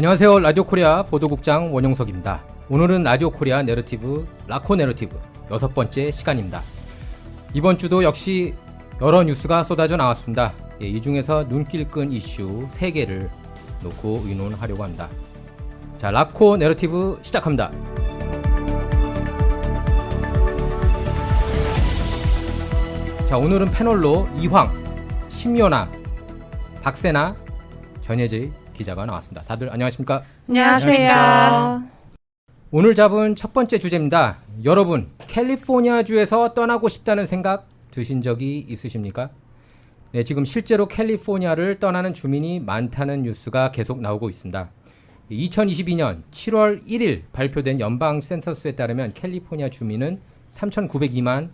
안녕하세요. 라디오 코리아 보도국장 원용석입니다. 오늘은 라디오 코리아 내러티브 라코 내러티브 6번째 시간입니다. 이번 주도 역시 여러 뉴스가 쏟아져 나왔습니다. 이 중에서 눈길 끈 이슈 3개를 놓고 의논하려고 합니다. 자, 라코 내러티브 시작합니다. 자, 오늘은 패널로 이황, 심연아, 박세나, 전혜지 기자가 나왔습니다. 다들 안녕하십니까? 안녕하세요. 오늘 잡은 첫 번째 주제입니다. 여러분, 캘리포니아주에서 떠나고 싶다는 생각 드신 적이 있으십니까? 네, 지금 실제로 캘리포니아를 떠나는 주민이 많다는 뉴스가 계속 나오고 있습니다. 2022년 7월 1일 발표된 연방 센서스에 따르면 캘리포니아 주민은 3,902만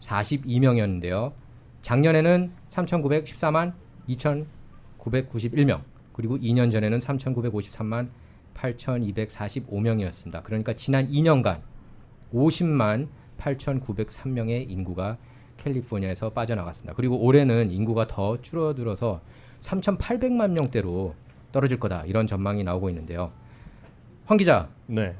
9,342명이었는데요. 작년에는 3,914만 2,991명, 그리고 2년 전에는 3,953만 8,245명이었습니다. 그러니까 지난 2년간 50만 8,903명의 인구가 캘리포니아에서 빠져나갔습니다. 그리고 올해는 인구가 더 줄어들어서 3,800만 명대로 떨어질 거다, 이런 전망이 나오고 있는데요. 황 기자, 네.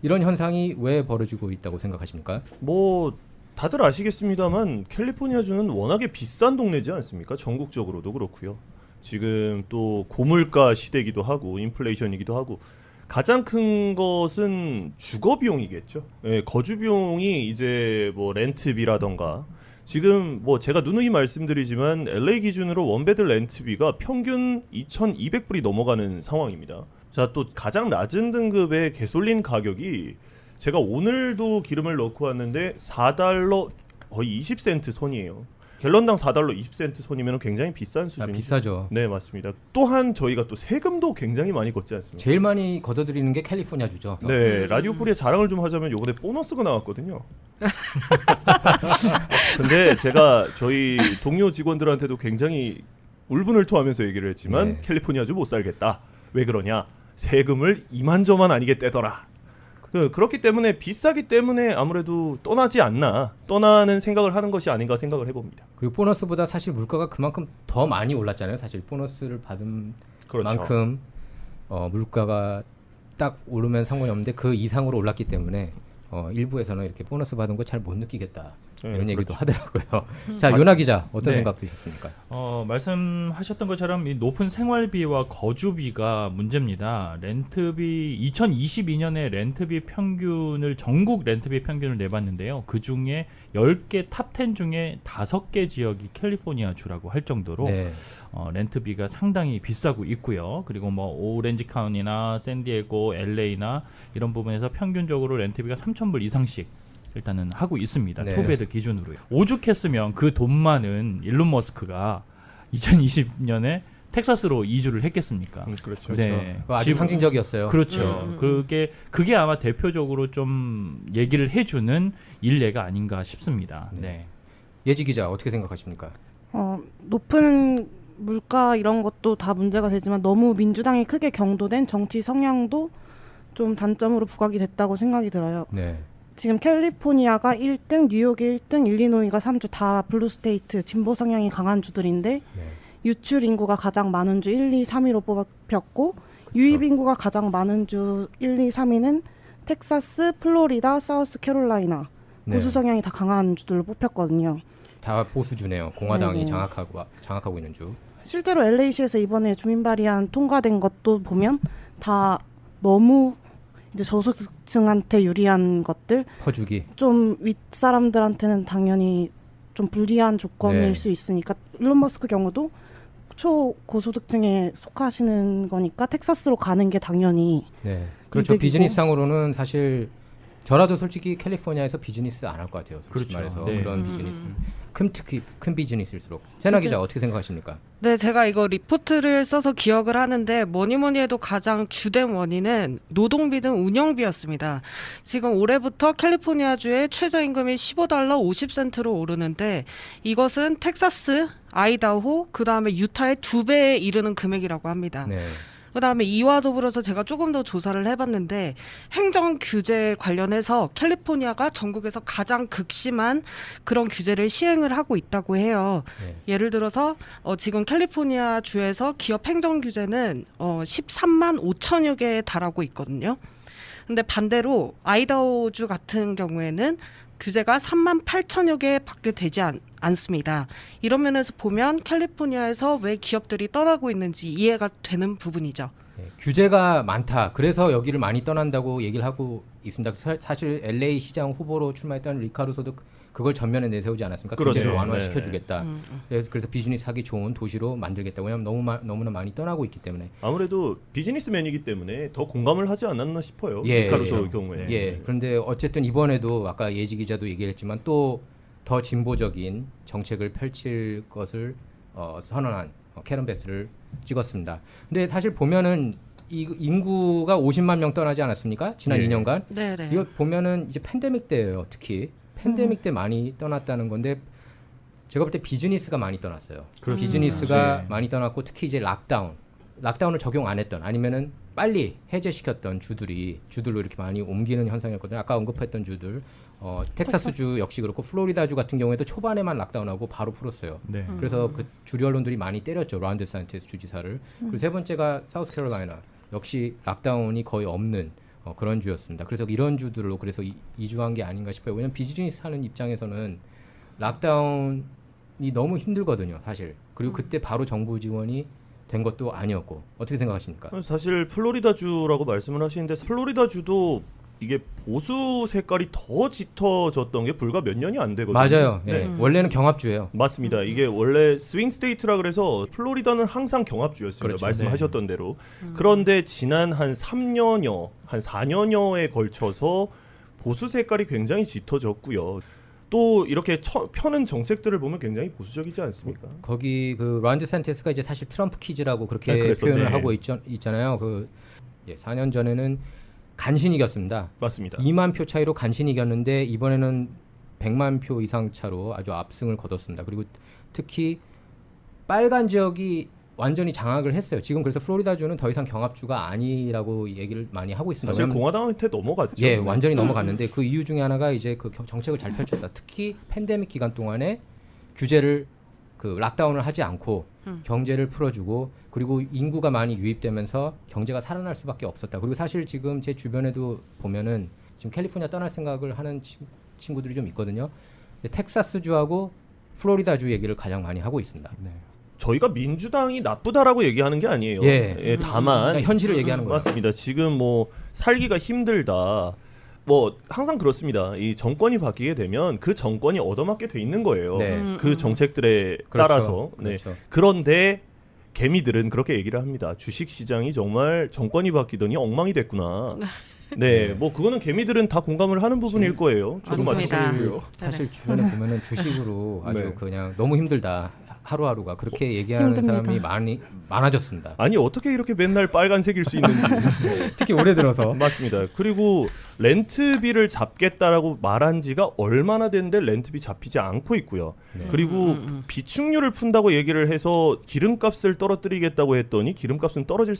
이런 현상이 왜 벌어지고 있다고 생각하십니까? 뭐 다들 아시겠습니다만 캘리포니아주는 워낙에 비싼 동네지 않습니까? 전국적으로도 그렇고요. 지금 또 고물가 시대이기도 하고 인플레이션이기도 하고 가장 큰 것은 주거 비용이겠죠. 예, 거주 비용이 이제 뭐 렌트비라던가 지금 뭐 제가 누누이 말씀드리지만 LA 기준으로 원베드 렌트비가 평균 2,200불이 넘어가는 상황입니다. 자, 또 가장 낮은 등급의 가솔린 가격이 제가 오늘도 기름을 넣고 왔는데 4달러 거의 20센트 선이에요. 갤런당 4달러 20센트 선이면 굉장히 비싼 수준이죠. 비싸죠. 네, 맞습니다. 또한 저희가 또 세금도 굉장히 많이 걷지 않습니까? 제일 많이 걷어들이는 게 캘리포니아주죠. 네, 라디오 코리아 자랑을 좀 하자면 요번에 보너스가 나왔거든요. 근데 제가 저희 동료 직원들한테도 굉장히 울분을 토하면서 얘기를 했지만 네. 캘리포니아주 못 살겠다. 왜 그러냐? 세금을 이만저만 아니게 떼더라. 그렇기 때문에 비싸기 때문에 아무래도 떠나지 않나, 떠나는 생각을 하는 것이 아닌가 생각을 해봅니다. 그리고 보너스보다 사실 물가가 그만큼 더 많이 올랐잖아요. 사실 보너스를 받은 그렇죠. 만큼 물가가 딱 오르면 상관이 없는데 그 이상으로 올랐기 때문에 일부에서는 이렇게 보너스 받은 거 잘 못 느끼겠다, 네, 이런 얘기도 그렇죠. 하더라고요. 자, 요나 기자, 어떤 네. 생각 드셨습니까? 말씀하셨던 것처럼 이 높은 생활비와 거주비가 문제입니다. 렌트비 2022년에 렌트비 평균을 전국 렌트비 평균을 내봤는데요. 그 중에 10개 탑 10 중에 5개 지역이 캘리포니아 주라고 할 정도로 네. 렌트비가 상당히 비싸고 있고요. 그리고 뭐 오렌지 카운티나 샌디에고, LA나 이런 부분에서 평균적으로 렌트비가 3,000불 이상씩 일단은 하고 있습니다. 네. 투베드 기준으로요. 오죽했으면 그 돈 많은 일론 머스크가 2020년에 텍사스로 이주를 했겠습니까? 그렇죠. 네. 그거 아주 상징적이었어요. 그렇죠. 그게 아마 대표적으로 좀 얘기를 해주는 일례가 아닌가 싶습니다. 네. 네. 예지 기자, 어떻게 생각하십니까? 높은 물가 이런 것도 다 문제가 되지만 너무 민주당이 크게 경도된 정치 성향도 좀 단점으로 부각이 됐다고 생각이 들어요. 네. 지금 캘리포니아가 1등, 뉴욕이 1등, 일리노이가 3주 다 블루 스테이트 진보 성향이 강한 주들인데 네. 유출 인구가 가장 많은 주 1, 2, 3위로 뽑혔고 유입 인구가 가장 많은 주 1, 2, 3위는 텍사스, 플로리다, 사우스 캐롤라이나 네. 보수 성향이 다 강한 주들로 뽑혔거든요. 다 보수주네요. 공화당이 네네. 장악하고 있는 주. 실제로 LA시에서 이번에 주민 발의안 통과된 것도 보면 다 너무 이제 저소득층한테 유리한 것들, 퍼주기. 좀 윗사람들한테는 당연히 좀 불리한 조건일 네. 수 있으니까 일론 머스크 경우도 초고소득층에 속하시는 거니까 텍사스로 가는 게 당연히 네. 그렇죠. 이득이고. 비즈니스상으로는 사실 저라도 솔직히 캘리포니아에서 비즈니스 안 할 것 같아요. 솔직히 그렇죠. 말해서. 네. 그런 비즈니스. 특히 큰 비즈니스일수록. 세나 기자, 어떻게 생각하십니까? 네, 제가 이거 리포트를 써서 기억을 하는데 뭐니 해도 가장 주된 원인은 노동비 등 운영비였습니다. 지금 올해부터 캘리포니아주의 최저임금이 15달러 50센트로 오르는데 이것은 텍사스, 아이다호, 그 다음에 유타의 2배에 이르는 금액이라고 합니다. 네. 그다음에 이와 더불어서 제가 조금 더 조사를 해봤는데 행정 규제 관련해서 캘리포니아가 전국에서 가장 극심한 그런 규제를 시행을 하고 있다고 해요. 네. 예를 들어서 지금 캘리포니아 주에서 기업 행정 규제는 13만 5천여 개에 달하고 있거든요. 근데 반대로 아이다호주 같은 경우에는 규제가 3만 8천여 개밖에 되지 않습니다. 이런 면에서 보면 캘리포니아에서 왜 기업들이 떠나고 있는지 이해가 되는 부분이죠. 네, 규제가 많다. 그래서 여기를 많이 떠난다고 얘기를 하고 있습니다. 사실 LA 시장 후보로 출마했던 리카루소도 그걸 전면에 내세우지 않았습니까? 그렇죠. 규제를 네. 완화시켜주겠다. 그래서 비즈니스 하기 좋은 도시로 만들겠다. 왜냐하면 너무나 많이 떠나고 있기 때문에. 아무래도 비즈니스맨이기 때문에 더 공감을 하지 않았나 싶어요. 예, 리카루소의 예. 경우에. 예. 그런데 어쨌든 이번에도 아까 예지 기자도 얘기했지만 또 더 진보적인 정책을 펼칠 것을 선언한 캐런 베스를 찍었습니다. 근데 사실 보면은 이 인구가 50만 명 떠나지 않았습니까? 지난 예. 2년간. 네네. 이거 보면은 이제 팬데믹 때예요. 특히 팬데믹 때 많이 떠났다는 건데 제가 볼 때 비즈니스가 많이 떠났어요. 그렇습니다. 비즈니스가 네. 많이 떠났고 특히 이제 락다운을 적용 안 했던 아니면은 빨리 해제시켰던 주들로 이렇게 많이 옮기는 현상이었거든요. 아까 언급했던 주들 텍사스주 역시 그렇고 플로리다주 같은 경우에도 초반에만 락다운하고 바로 풀었어요. 네. 그래서 그 주류 언론들이 많이 때렸죠. 론 데산티스 주지사를. 그리고 세 번째가 사우스캐롤라이나 역시 락다운이 거의 없는 그런 주였습니다. 그래서 이런 주들로 그래서 이주한 게 아닌가 싶어요. 왜냐하면 비즈니스 하는 입장에서는 락다운이 너무 힘들거든요. 사실. 그리고 그때 바로 정부 지원이 된 것도 아니었고 어떻게 생각하십니까? 사실 플로리다주라고 말씀을 하시는데 플로리다주도 이게 보수 색깔이 더 짙어졌던 게 불과 몇 년이 안 되거든요. 맞아요. 예. 네. 원래는 경합주예요. 맞습니다. 이게 원래 스윙 스테이트라 그래서 플로리다는 항상 경합주였습니다. 그렇죠. 말씀하셨던 대로. 그런데 지난 한 3년여, 한 4년여에 걸쳐서 보수 색깔이 굉장히 짙어졌고요. 또 이렇게 펴는 정책들을 보면 굉장히 보수적이지 않습니까? 거기 그 론 데산티스가 이제 사실 트럼프 키즈라고 그렇게 네, 그랬었죠. 표현을 네. 하고 있잖아요. 4년 전에는 간신히 이겼습니다. 맞습니다. 2만 표 차이로 간신히 이겼는데 이번에는 100만 표 이상 차로 아주 압승을 거뒀습니다. 그리고 특히 빨간 지역이 완전히 장악을 했어요. 지금 그래서 플로리다주는 더 이상 경합주가 아니라고 얘기를 많이 하고 있습니다. 사실 왜냐하면 공화당한테 넘어갔죠. 예, 완전히 넘어갔는데 그 이유 중에 하나가 이제 그 정책을 잘 펼쳤다. 특히 팬데믹 기간 동안에 규제를 락다운을 하지 않고 경제를 풀어주고 그리고 인구가 많이 유입되면서 경제가 살아날 수밖에 없었다. 그리고 사실 지금 제 주변에도 보면은 지금 캘리포니아 떠날 생각을 하는 친구들이 좀 있거든요. 근데 텍사스주하고 플로리다주 얘기를 가장 많이 하고 있습니다. 네. 저희가 민주당이 나쁘다라고 얘기하는 게 아니에요. 예. 다만 그냥 현실을 얘기하는 거예요. 맞습니다. 지금 뭐 살기가 힘들다. 뭐 항상 그렇습니다. 이 정권이 바뀌게 되면 그 정권이 얻어맞게 돼 있는 거예요. 네. 그 정책들에 그렇죠. 따라서. 네. 그렇죠. 그런데 개미들은 그렇게 얘기를 합니다. 주식 시장이 정말 정권이 바뀌더니 엉망이 됐구나. 네, 뭐 그거는 개미들은 다 공감을 하는 부분일 거예요. 저도 맞습니다. 마찬가지고요. 사실 주변에 보면은 주식으로 아주 네. 그냥 너무 힘들다. 하루하루가 그렇게 얘기하는 힘듭니다. 사람이 많아졌습니다. 아니 어떻게 이렇게 맨날 빨간색일 수 있는지. 특히 올해 들어서 맞습니다. 그리고 렌트비를 잡겠다라고 말한 지가 얼마나 됐는데 렌트비 잡히지 않고 있고요. 네. 그리고 비축률을 푼다고 얘기를 해서 기름값을 떨어뜨리겠다고 했더니 기름값은 떨어질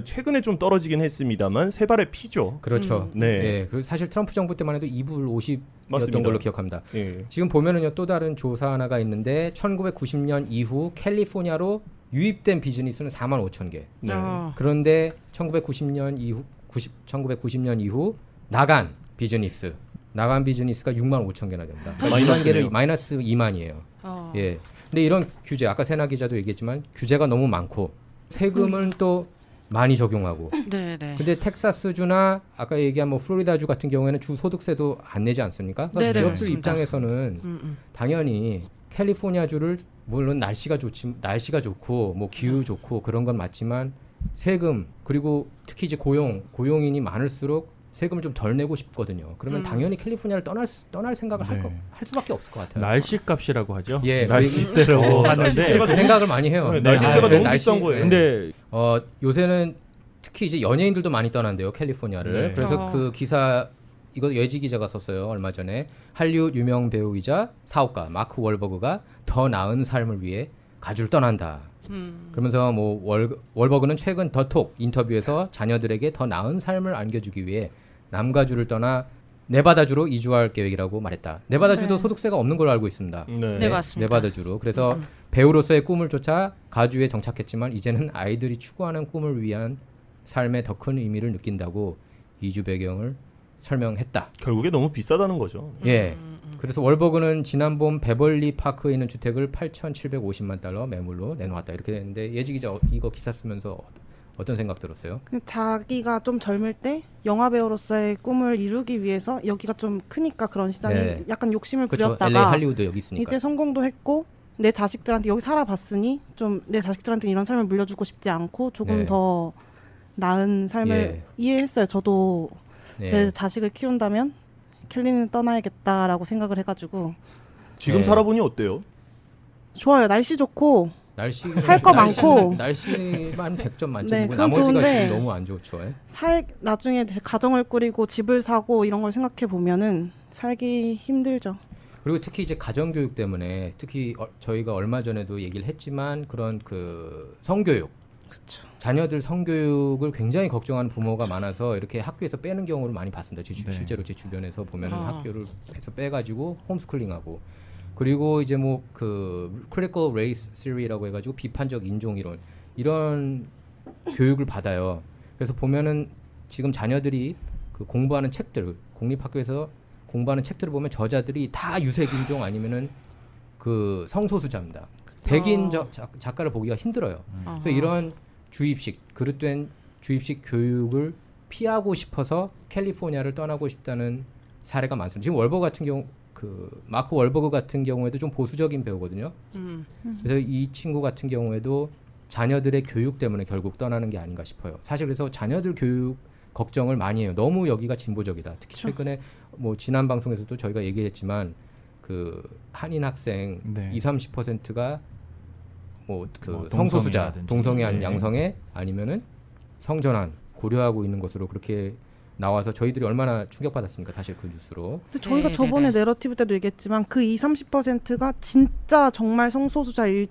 최근에 좀 떨어지긴 했습니다만 세 발의 피죠. 그렇죠. 네. 예, 그리고 사실 트럼프 정부 때만 해도 2불 50이었던 맞습니다. 걸로 기억합니다. 예. 지금 보면은요 또 다른 조사 하나가 있는데 1990년 이후 캘리포니아로 유입된 비즈니스는 4만 5천 개. 네. 그런데 1990년 이후 나간 비즈니스가 6만 5천 개나 됩니다. 그러니까 2만 개를 마이너스네요. 마이너스 2만이에요. 예. 근데 이런 규제 아까 세나 기자도 얘기했지만 규제가 너무 많고 세금은 또 많이 적용하고. 네네. 근데 텍사스주나 아까 얘기한 뭐 플로리다주 같은 경우에는 주 소득세도 안 내지 않습니까? 그러니까 네네, 기업들 맞습니다. 입장에서는 당연히 캘리포니아주를 물론 날씨가 좋고 뭐 기후 좋고 그런 건 맞지만 세금 그리고 특히 이제 고용인이 많을수록 세금을 좀 덜 내고 싶거든요. 그러면 당연히 캘리포니아를 떠날 생각을 네. 할 수밖에 없을 것 같아요. 날씨값이라고 하죠. 예, 날씨세라고 하는데 사실 그 생각을 많이 해요. 네, 날씨세가 네, 너무 비싼 거예요. 근데 요새는 특히 이제 연예인들도 많이 떠난대요, 캘리포니아를. 네. 그래서 그 기사 이거 예지 기자가 썼어요, 얼마 전에. 할리우드 유명 배우이자 사업가 마크 월버그가 더 나은 삶을 위해 가주를 떠난다. 그러면서 뭐 월버그는 최근 더톡 인터뷰에서 자녀들에게 더 나은 삶을 안겨주기 위해 남가주를 떠나 네바다주로 이주할 계획이라고 말했다. 네바다주도 네. 소득세가 없는 걸로 알고 있습니다. 네, 맞습니다. 네바다주로. 그래서 배우로서의 꿈을 쫓아 가주에 정착했지만 이제는 아이들이 추구하는 꿈을 위한 삶에 더 큰 의미를 느낀다고 이주 배경을 설명했다. 결국에 너무 비싸다는 거죠. 예. 그래서 월버그는 지난 봄 베벌리 파크에 있는 주택을 8,750만 달러 매물로 내놓았다. 이렇게 됐는데 예지 기자 이거 기사 쓰면서 어떤 생각 들었어요? 자기가 좀 젊을 때 영화 배우로서의 꿈을 이루기 위해서 여기가 좀 크니까 그런 시장이 네. 약간 욕심을 그렇죠. LA 부렸다가 할리우드 여기 있으니까. 이제 성공도 했고 내 자식들한테 여기 살아봤으니 좀 내 자식들한테 이런 삶을 물려주고 싶지 않고 조금 네. 더 나은 삶을 예. 이해했어요. 저도 네. 제 자식을 키운다면 켈리는 떠나야겠다라고 생각을 해가지고 지금 네. 살아보니 어때요? 좋아요. 날씨 좋고 날씨 할거 많고. 날씨만 100점 만점이고 네, 그건 나머지가 좋은데 지금 너무 안 좋죠. 예? 나중에 가정을 꾸리고 집을 사고 이런 걸 생각해 보면은 살기 힘들죠. 그리고 특히 이제 가정교육 때문에 특히 저희가 얼마 전에도 얘기를 했지만 그런 그 성교육, 그렇죠. 자녀들 성교육을 굉장히 걱정하는 부모가 많아서 이렇게 학교에서 빼는 경우를 많이 봤습니다. 네. 실제로 제 주변에서 보면은 아. 학교를 해서 빼가지고 홈스쿨링하고 그리고 이제 뭐 그 critical race theory라고 해가지고 비판적 인종 이론 이런 교육을 받아요. 그래서 보면은 지금 자녀들이 그 공부하는 책들 공립학교에서 공부하는 책들을 보면 저자들이 다 유색인종 아니면은 그 성소수자입니다. 백인 작가를 보기가 힘들어요. 그래서 이런 주입식 그릇된 주입식 교육을 피하고 싶어서 캘리포니아를 떠나고 싶다는 사례가 많습니다. 지금 월버그 같은 경우 그 마크 월버그 같은 경우에도 좀 보수적인 배우거든요. 그래서 이 친구 같은 경우에도 자녀들의 교육 때문에 결국 떠나는 게 아닌가 싶어요. 사실 그래서 자녀들 교육 걱정을 많이 해요. 너무 여기가 진보적이다. 특히 최근에 뭐 지난 방송에서도 저희가 얘기했지만 그 한인 학생 네. 20-30%가 뭐 그 동성애라든지. 성소수자, 동성애 아닌 네. 양성애 아니면은 성전환 고려하고 있는 것으로 그렇게 나와서 저희들이 얼마나 충격받았습니까? 사실 그 뉴스로. 근데 저희가 네, 저번에 네, 네. 내러티브 때도 얘기했지만 그 20-30%가 진짜 정말 성소수자일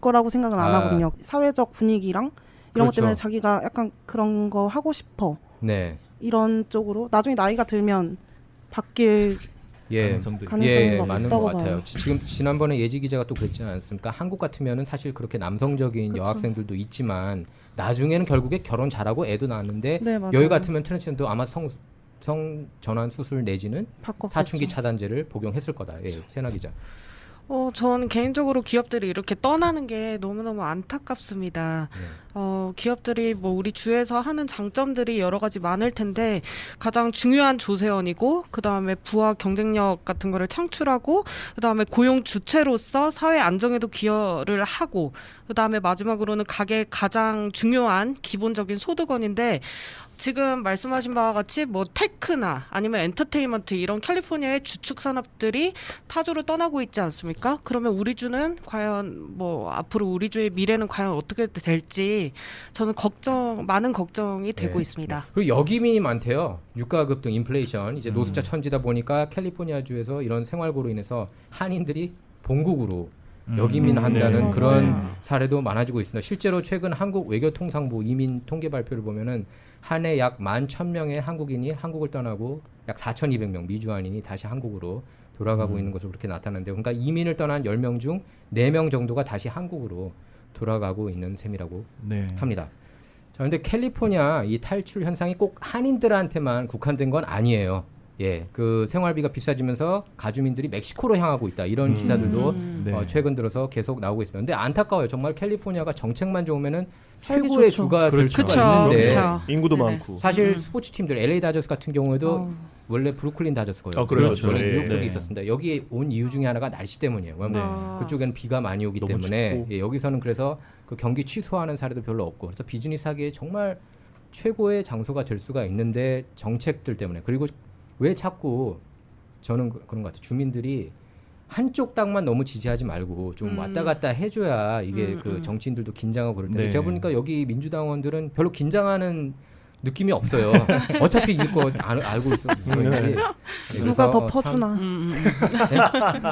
거라고 생각은 안 아. 하거든요. 사회적 분위기랑 이런 것 그렇죠. 때문에 자기가 약간 그런 거 하고 싶어. 네. 이런 쪽으로 나중에 나이가 들면 바뀔 예. 가능성도 있고. 가능성이 맞는 없다고 것 같아요. 봐요. 지금 지난번에 예지 기자가 또 그랬지 않습니까? 한국 같으면은 사실 그렇게 남성적인 그쵸. 여학생들도 있지만 나중에는 결국에 결혼 잘하고 애도 낳았는데 네, 맞아요. 여기 같으면 트랜스젠더 아마 성 전환 수술 내지는 바꿨겠죠. 사춘기 차단제를 복용했을 거다. 예, 세나 기자. 저는 개인적으로 기업들이 이렇게 떠나는 게 너무너무 안타깝습니다. 네. 기업들이 뭐 우리 주에서 하는 장점들이 여러 가지 많을 텐데 가장 중요한 조세원이고 그다음에 부와 경쟁력 같은 거를 창출하고 그다음에 고용 주체로서 사회 안정에도 기여를 하고 그다음에 마지막으로는 가장 중요한 기본적인 소득원인데 지금 말씀하신 바와 같이 뭐 테크나 아니면 엔터테인먼트 이런 캘리포니아의 주축 산업들이 타주로 떠나고 있지 않습니까? 그러면 우리 주는 과연 뭐 앞으로 우리 주의 미래는 과연 어떻게 될지 저는 많은 걱정이 되고 네. 있습니다. 그리고 여기민이 많대요. 유가급 등 인플레이션 이제 노숙자 천지다 보니까 캘리포니아 주에서 이런 생활고로 인해서 한인들이 본국으로 여기민 한다는 네. 그런 네. 사례도 많아지고 있습니다. 실제로 최근 한국 외교통상부 이민 통계 발표를 보면은 한 해 약 11,000명의 한국인이 한국을 떠나고 약 4,200명 미주한인이 다시 한국으로 돌아가고 있는 것으로 그렇게 나타났는데 그러니까 이민을 떠난 10명 중 4명 정도가 다시 한국으로 돌아가고 있는 셈이라고 네. 합니다. 자, 근데 캘리포니아 이 탈출 현상이 꼭 한인들한테만 국한된 건 아니에요. 예, 그 생활비가 비싸지면서 가주민들이 멕시코로 향하고 있다 이런 기사들도 네. 최근 들어서 계속 나오고 있습니다. 근데 안타까워요. 정말 캘리포니아가 정책만 좋으면 살기 최고의 좋죠. 주가 될 그렇죠. 수가 있는데 그쵸. 인구도 네네. 많고. 사실 스포츠 팀들 LA 다저스 같은 경우에도 어우. 원래 브루클린 다저스고요. 아, 그렇죠. 원래 네. 뉴욕 쪽에 네. 있었습니다. 여기 온 이유 중에 하나가 날씨 때문이에요. 왜냐면 네. 그쪽에는 비가 많이 오기 너무 때문에 춥고. 예, 여기서는 그래서 그 경기 취소하는 사례도 별로 없고 그래서 비즈니스 하기에 정말 최고의 장소가 될 수가 있는데 정책들 때문에 그리고 왜 자꾸 저는 그런 것 같아요. 주민들이 한쪽 땅만 너무 지지하지 말고 좀 왔다 갔다 해줘야 이게 그 정치인들도 긴장하고 그럴 텐데 네. 제가 보니까 여기 민주당원들은 별로 긴장하는 느낌이 없어요. 어차피 이길 거 알고 있었는지 누가 덮어주나.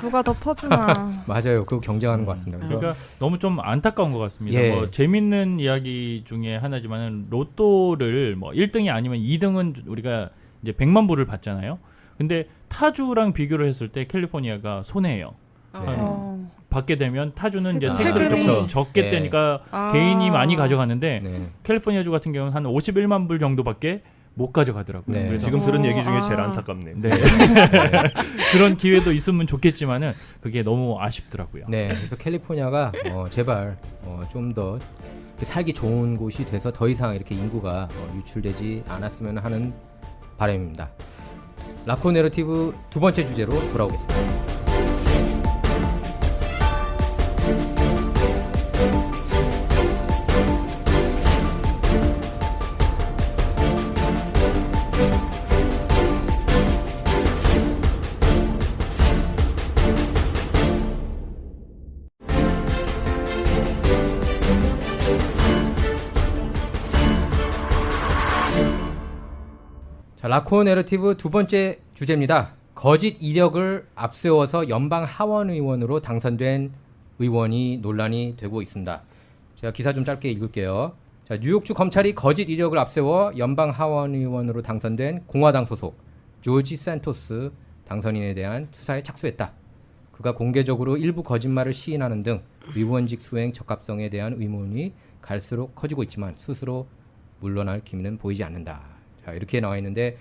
누가 덮어주나. 맞아요. 그거 경쟁하는 것 같습니다. 그래서 그러니까 너무 좀 안타까운 것 같습니다. 예. 뭐 재밌는 이야기 중에 하나지만은 로또를 뭐 1등이 아니면 2등은 우리가 이제 100만 불을 받잖아요. 근데 타주랑 비교를 했을 때 캘리포니아가 손해예요. 어. 받게 되면 타주는 이제 세금. 텍스를 조금 그렇죠. 적게 예. 떼니까 아. 개인이 많이 가져가는데 네. 캘리포니아주 같은 경우는 한 51만 불 정도밖에 못 가져가더라고요. 네. 그래서 지금 들은 얘기 중에 아. 제일 안타깝네요. 네. 그런 기회도 있으면 좋겠지만은 그게 너무 아쉽더라고요. 네, 그래서 캘리포니아가 제발 좀 더 살기 좋은 곳이 돼서 더 이상 이렇게 인구가 유출되지 않았으면 하는 바람입니다. 라코 내러티브 두 번째 주제로 돌아오겠습니다. 자, 라코 내러티브 두 번째 주제입니다. 거짓 이력을 앞세워서 연방 하원 의원으로 당선된 의원이 논란이 되고 있습니다. 제가 기사 좀 짧게 읽을게요. 자, 뉴욕주 검찰이 거짓 이력을 앞세워 연방 하원 의원으로 당선된 공화당 소속 조지 산토스 당선인에 대한 수사에 착수했다. 그가 공개적으로 일부 거짓말을 시인하는 등 의원직 수행 적합성에 대한 의문이 갈수록 커지고 있지만 스스로 물러날 기미는 보이지 않는다. 자, 이렇게 나와 있는데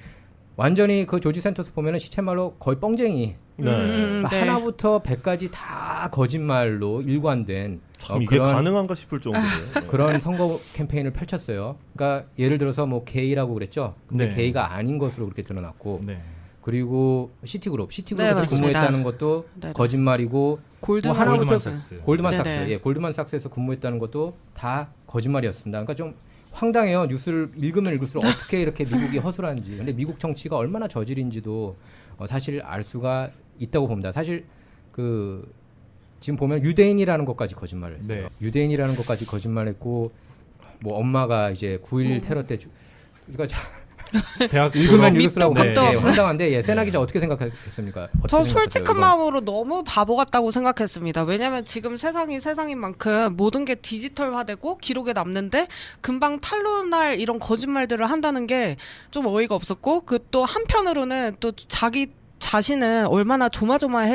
완전히 그 조지 산토스 보면은 시체말로 거의 뻥쟁이. 네. 네. 하나부터 100까지 다 거짓말로 일관된 참 이게 가능한가 싶을 정도예요. 네. 그런 선거 캠페인을 펼쳤어요. 그러니까 예를 들어서 뭐 게이라고 그랬죠. 근데 네. 게이가 아닌 것으로 그렇게 드러났고 네. 그리고 시티그룹에서 네, 맞습니다. 근무했다는 것도 네네. 거짓말이고 골드만 뭐 하나부터 골드만삭스. 골드만삭스, 네네. 예, 골드만삭스에서 근무했다는 것도 다 거짓말이었습니다. 그러니까 좀 황당해요. 뉴스를 읽으면 읽을수록 어떻게 이렇게 미국이 허술한지. 근데 미국 정치가 얼마나 저질인지도 사실 알 수가 있다고 봅니다. 사실 그 지금 보면 유대인이라는 것까지 거짓말을 했어요. 네. 유대인이라는 것까지 거짓말했고 뭐 엄마가 이제 9.11 테러 때 그러니까 대학 읽으면 졸업- 읽을수록 밑도 끝도 예, 없어요. 황당한데 예, 세나 기자 어떻게 생각했습니까? 어떻게 저 생각하세요, 솔직한 이건? 마음으로 너무 바보 같다고 생각했습니다. 왜냐면 지금 세상이 세상인 만큼 모든 게 디지털화되고 기록에 남는데 금방 탄로날 이런 거짓말들을 한다는 게 좀 어이가 없었고 그 또 한편으로는 또 자기 자신은 얼마나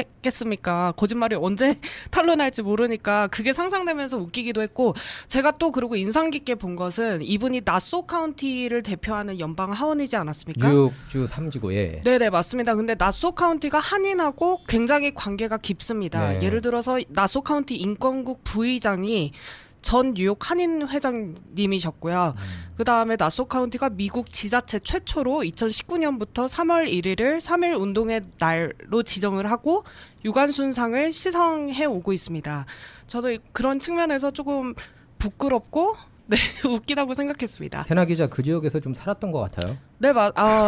조마조마했겠습니까? 거짓말이 언제 탄로날지 모르니까 그게 상상되면서 웃기기도 했고 제가 또 그리고 인상 깊게 본 것은 이분이 나소 카운티를 대표하는 연방 하원이지 않았습니까? 뉴욕주 3지구에 네네 맞습니다. 근데 나소 카운티가 한인하고 굉장히 관계가 깊습니다. 네. 예를 들어서 나소 카운티 인권국 부의장이 전 뉴욕 한인 회장님이셨고요. 그 다음에 나소 카운티가 미국 지자체 최초로 2019년부터 3월 1일을 3.1 운동의 날로 지정을 하고 유관순상을 시상해 오고 있습니다. 저도 그런 측면에서 조금 부끄럽고 네 웃기다고 생각했습니다. 세나 기자 그 지역에서 좀 살았던 것 같아요. 네,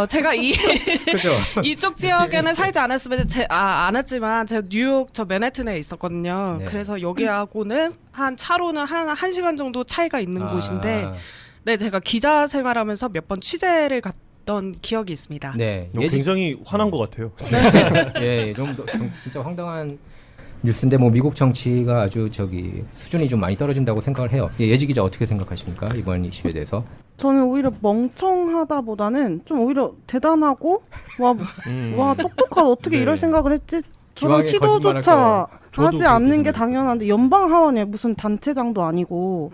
제가 그렇죠. 이쪽 지역에는 살지 않았으면 않았지만 제가 뉴욕 저 맨해튼에 있었거든요. 네. 그래서 여기하고는 한 차로는 한 시간 정도 차이가 있는 곳인데 네, 제가 기자 생활하면서 몇 번 취재를 갔던 기억이 있습니다. 네, 굉장히 화난 것 같아요. 예, 좀 진짜 황당한 뉴스인데 뭐 미국 정치가 아주 수준이 좀 많이 떨어진다고 생각을 해요. 예, 예지 기자 어떻게 생각하십니까 이번 이슈에 대해서? 저는 오히려 멍청하다보다는 좀 오히려 대단하고 와 똑똑하다 어떻게 네. 이럴 생각을 했지? 저런 기왕에 거짓말할 시도조차 저도 하지 그렇게 않는 게 생각해요. 당연한데 연방 하원에 무슨 단체장도 아니고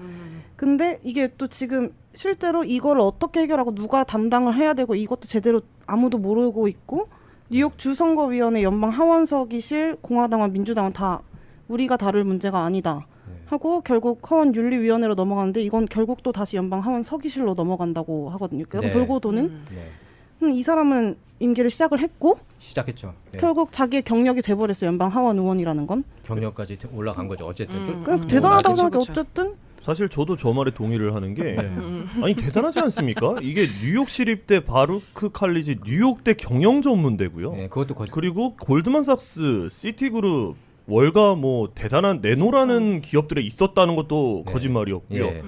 근데 이게 또 지금 실제로 이걸 어떻게 해결하고 누가 담당을 해야 되고 이것도 제대로 아무도 모르고 있고 뉴욕 주선거위원회 연방 하원서기실 공화당과 민주당은 다 우리가 다룰 문제가 아니다 하고 결국 하원윤리위원회로 넘어가는데 이건 결국 또 다시 연방 하원서기실로 넘어간다고 하거든요. 네. 돌고 도는 네, 이 사람은 임기를 시작을 했고 시작했죠. 네. 결국 자기의 경력이 돼버렸어요. 연방 하원 의원이라는 건. 경력까지 올라간 거죠. 어쨌든 대단하다고 그쵸, 생각해. 그쵸. 어쨌든 사실 저도 저 말에 동의를 하는 게 네. 아니 대단하지 않습니까? 이게 뉴욕 시립대 바루크 칼리지 뉴욕대 경영 전문대고요. 네, 그것도 거짓. 그리고 골드만삭스, 시티그룹, 월가 뭐 대단한 네노라는 기업들에 있었다는 것도 네. 거짓말이었고요. 예.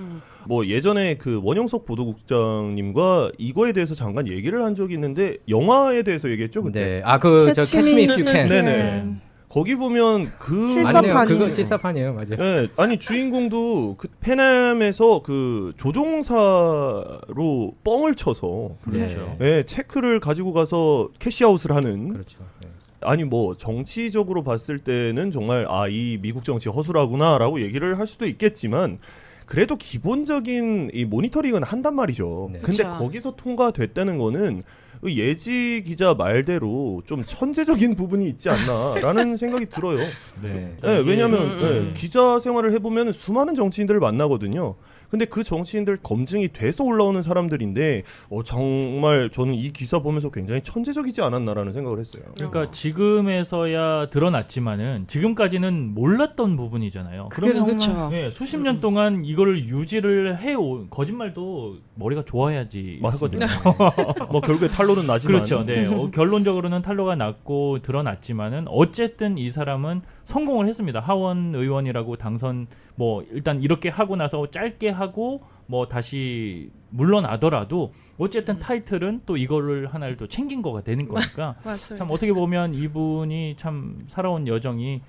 뭐 예전에 그 원영석 보도국장님과 이거에 대해서 잠깐 얘기를 한 적이 있는데 영화에 대해서 얘기했죠 그때. 네. 저 Catch Me If You Can. 네네. 거기 보면 그 실사판이에요. 맞네요. 그거 실사판이에요. 맞아요. 네, 아니 주인공도 그 페남에서 그 조종사로 뻥을 쳐서 그렇죠. 네, 체크를 가지고 가서 캐시아웃을 하는. 그렇죠. 네. 아니 뭐 정치적으로 봤을 때는 정말 이 미국 정치 허술하구나라고 얘기를 할 수도 있겠지만 그래도 기본적인 이 모니터링은 한단 말이죠. 네. 근데 그쵸. 거기서 통과됐다는 거는 예지 기자 말대로 좀 천재적인 부분이 있지 않나라는 생각이 들어요. 네. 네, 왜냐하면 음. 기자 생활을 해보면 수많은 정치인들을 만나거든요. 근데 그 정치인들 검증이 돼서 올라오는 사람들인데 정말 저는 이 기사 보면서 굉장히 천재적이지 않았나라는 생각을 했어요. 그러니까 지금에서야 드러났지만은 지금까지는 몰랐던 부분이잖아요. 그게 정말 그렇죠. 네, 수십 년 동안 이거를 유지를 해온 거짓말도 머리가 좋아야지 맞습니다. 하거든요. 뭐 결국에 탄로는 나지만 그렇죠. 네. 결론적으로는 탄로가 났고 드러났지만은 어쨌든 이 사람은 성공을 했습니다. 하원 의원이라고 당선 뭐 일단 이렇게 하고 나서 짧게 하고 뭐 다시 물러나더라도 어쨌든 타이틀은 또 이거를 하나를 또 챙긴 거가 되는 거니까 맞습니다. 참 어떻게 보면 이분이 참 살아온 여정이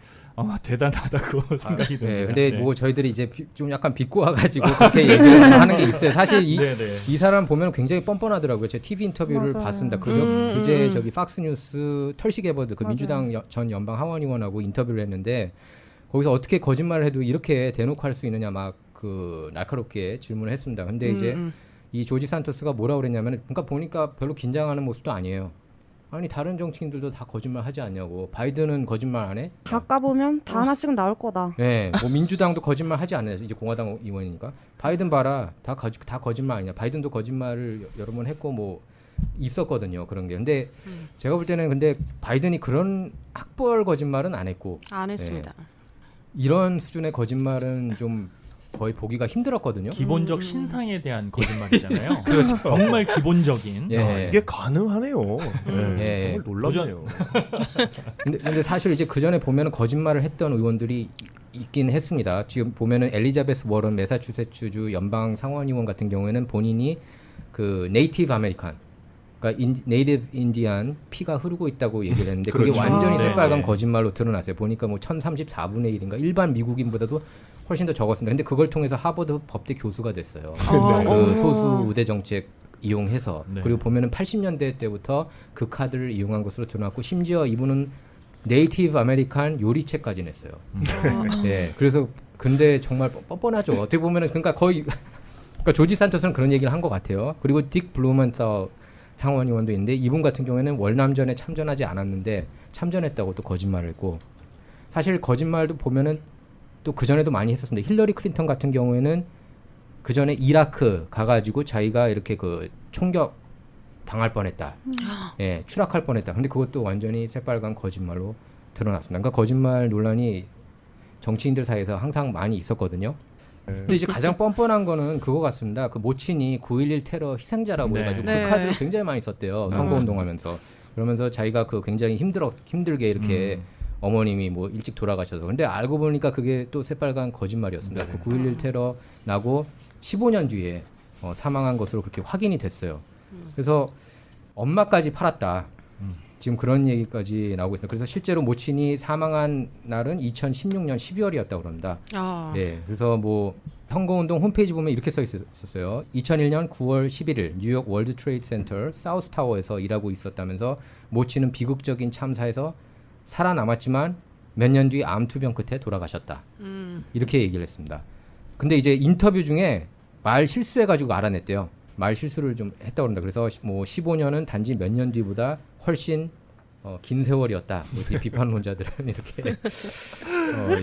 대단하다고 생각이 듭니다. 네, 근데 네. 뭐 저희들이 이제 좀 약간 비꼬아가지고 그렇게 얘기를 하는 게 있어요. 사실 이 사람 보면 굉장히 뻔뻔하더라고요. 제가 TV 인터뷰를 맞아요. 봤습니다. 음. 그제 저기 박스뉴스 털시 게버드 그 맞아요. 민주당 전 연방 하원 의원하고 인터뷰를 했는데 거기서 어떻게 거짓말을 해도 이렇게 대놓고 할 수 있느냐 막 그 날카롭게 질문을 했습니다. 근데 이제 이 조지 산토스가 뭐라 그랬냐면 그러니까 보니까 별로 긴장하는 모습도 아니에요. 아니 다른 정치인들도 다 거짓말 하지 않냐고. 바이든은 거짓말 안 해? 다 까보면 다 하나씩은 나올 거다. 네, 뭐 민주당도 거짓말 하지 않아요. 이제 공화당 의원이니까. 바이든 봐라, 다 거짓말 아니야. 바이든도 거짓말을 여러 번 했고 뭐 있었거든요. 그런 게. 근데 제가 볼 때는 근데 바이든이 그런 학벌 거짓말은 안 했고 안 했습니다. 이런 수준의 거짓말은 좀 거의 보기가 힘들었거든요. 기본적 신상에 대한 거짓말이잖아요. 그렇죠. 정말 기본적인. 예. 이게 가능하네요. 예. 정말 놀랍네요. 근데 사실 이제 그 전에 보면은 거짓말을 했던 의원들이 있긴 했습니다. 지금 보면은 엘리자베스 워런 매사추세츠주 연방 상원의원 같은 경우에는 본인이 그 네이티브 아메리칸, 그러니까 네이티브 인디안 피가 흐르고 있다고 얘기를 했는데 그게 그렇죠. 완전히 네, 새빨간 네. 거짓말로 드러났어요. 보니까 뭐 1034분의 1인가 일반 미국인보다도 훨씬 더 적었습니다. 근데 그걸 통해서 하버드 법대 교수가 됐어요. 그 소수 우대 정책 이용해서 네. 그리고 보면은 80년대 때부터 그 카드를 이용한 것으로 드러났고 심지어 이분은 네이티브 아메리칸 요리책까지 냈어요. 예, 그래서 근데 정말 뻔뻔하죠. 어떻게 보면은 그러니까 거의 그러니까 조지 산토스는 그런 얘기를 한 것 같아요. 그리고 딕 블루먼서 상원의원도 있는데 이분 같은 경우에는 월남전에 참전하지 않았는데 참전했다고 또 거짓말을 했고 사실 거짓말도 보면은 또 그 전에도 많이 했었는데 힐러리 클린턴 같은 경우에는 그 전에 이라크 가가지고 자기가 이렇게 그 총격 당할 뻔했다. 예, 추락할 뻔했다. 근데 그것도 완전히 새빨간 거짓말로 드러났습니다. 그러니까 거짓말 논란이 정치인들 사이에서 항상 많이 있었거든요. 근데 이제 가장 뻔뻔한 거는 그거 같습니다. 그 모친이 9.11 테러 희생자라고 네. 해가지고 네. 그 카드를 굉장히 많이 썼대요. 선거운동하면서. 그러면서 자기가 그 굉장히 힘들게 이렇게 어머님이 뭐 일찍 돌아가셔서. 근데 알고 보니까 그게 또 새빨간 거짓말이었습니다. 그 9.11 테러 나고 15년 뒤에 사망한 것으로 그렇게 확인이 됐어요. 그래서 엄마까지 팔았다. 지금 그런 얘기까지 나오고 있습니다. 그래서 실제로 모친이 사망한 날은 2016년 12월이었다고 그럽니다. 예, 그래서 뭐 선거운동 홈페이지 보면 이렇게 써 있었어요. 2001년 9월 11일 뉴욕 월드 트레이드 센터 사우스 타워에서 일하고 있었다면서 모친은 비극적인 참사에서 살아남았지만 몇 년 뒤 암투병 끝에 돌아가셨다. 이렇게 얘기를 했습니다. 근데 이제 인터뷰 중에 말 실수해가지고 알아냈대요. 말 실수를 좀 했다고 그런다. 그래서 뭐 15년은 단지 몇 년 뒤보다 훨씬 긴 세월이었다. 뭐 이렇게 비판론자들은 이렇게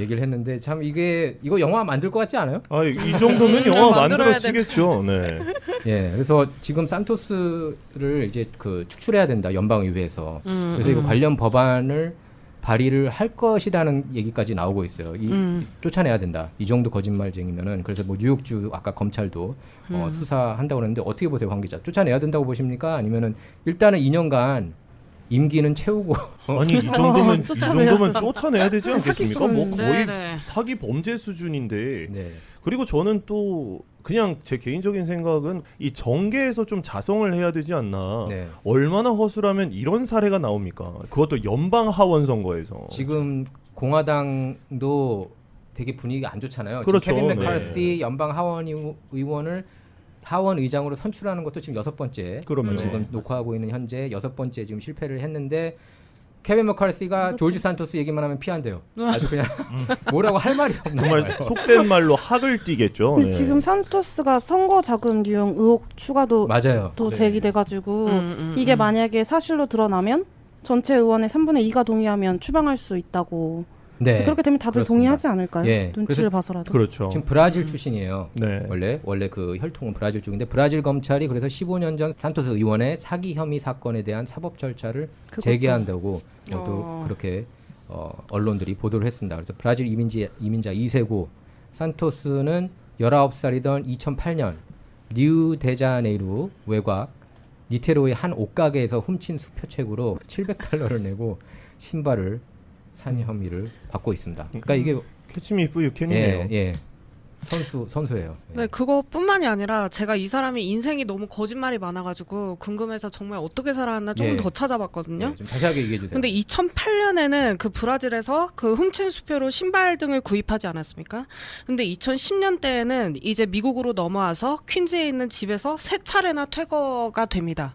얘기를 했는데 참 이거 영화 만들 것 같지 않아요? 이 정도면 영화 만들어야 만들어지겠죠. 네. 예, 그래서 지금 산토스를 이제 그 축출해야 된다 연방의회에서. 그래서 이거 관련 법안을 발의를 할 것이라는 얘기까지 나오고 있어요. 쫓아내야 된다. 이 정도 거짓말쟁이면은. 그래서 뭐 뉴욕주 아까 검찰도 수사한다고 그러는데 어떻게 보세요, 황 기자? 쫓아내야 된다고 보십니까? 아니면은 일단은 2년간 임기는 채우고 아니 이 정도면 쫓아내야 되지 않겠습니까? 뭐 거의 네네. 사기 범죄 수준인데 네. 그리고 저는 또 그냥 제 개인적인 생각은 이 정계에서 좀 자성을 해야 되지 않나. 네. 얼마나 허술하면 이런 사례가 나옵니까? 그것도 연방 하원 선거에서. 지금 공화당도 되게 분위기가 안 좋잖아요. 그렇죠. 지금 케빈 네. 맥카르시 연방 하원 의원을 하원 의장으로 선출하는 것도 지금 6번째. 그럼요. 지금 녹화하고 있는 현재 6번째 지금 실패를 했는데 케빈 맥카르시가 조지 산토스 얘기만 하면 피한대요. 아주 그냥 뭐라고 할 말이 없는 정말 거예요. 속된 말로 학을 띠겠죠. 근데 네. 지금 산토스가 선거 자금 유용 의혹 추가도 맞아요. 또 네. 제기돼가지고 이게 만약에 사실로 드러나면 전체 의원의 3분의 2가 동의하면 추방할 수 있다고. 네. 그렇게 되면 다들 그렇습니다. 동의하지 않을까요? 예, 눈치를 봐서라도. 그렇죠. 지금 브라질 출신이에요. 네. 원래 그 혈통은 브라질 쪽인데 브라질 검찰이 그래서 15년 전 산토스 의원의 사기 혐의 사건에 대한 사법 절차를 그것도- 재개한다고 또 그렇게 언론들이 보도를 했습니다. 그래서 브라질 이민자 2세고 산토스는 19살이던 2008년 리우데자네이루 외곽 니테로의 한 옷가게에서 훔친 수표책으로 $700를 내고 신발을 산 혐의를 받고 있습니다. 그러니까 이게 캐치미 이프 유캔이네요. 예. 선수예요. 예. 네, 그것뿐만이 아니라 제가 이 사람이 인생이 너무 거짓말이 많아가지고 궁금해서 정말 어떻게 살았나 조금 예. 더 찾아봤거든요. 좀 자세하게 얘기해 주세요. 근데 2008년에는 그 브라질에서 그 훔친 수표로 신발 등을 구입하지 않았습니까? 근데 2010년대에는 이제 미국으로 넘어와서 퀸즈에 있는 집에서 3차례나 퇴거가 됩니다.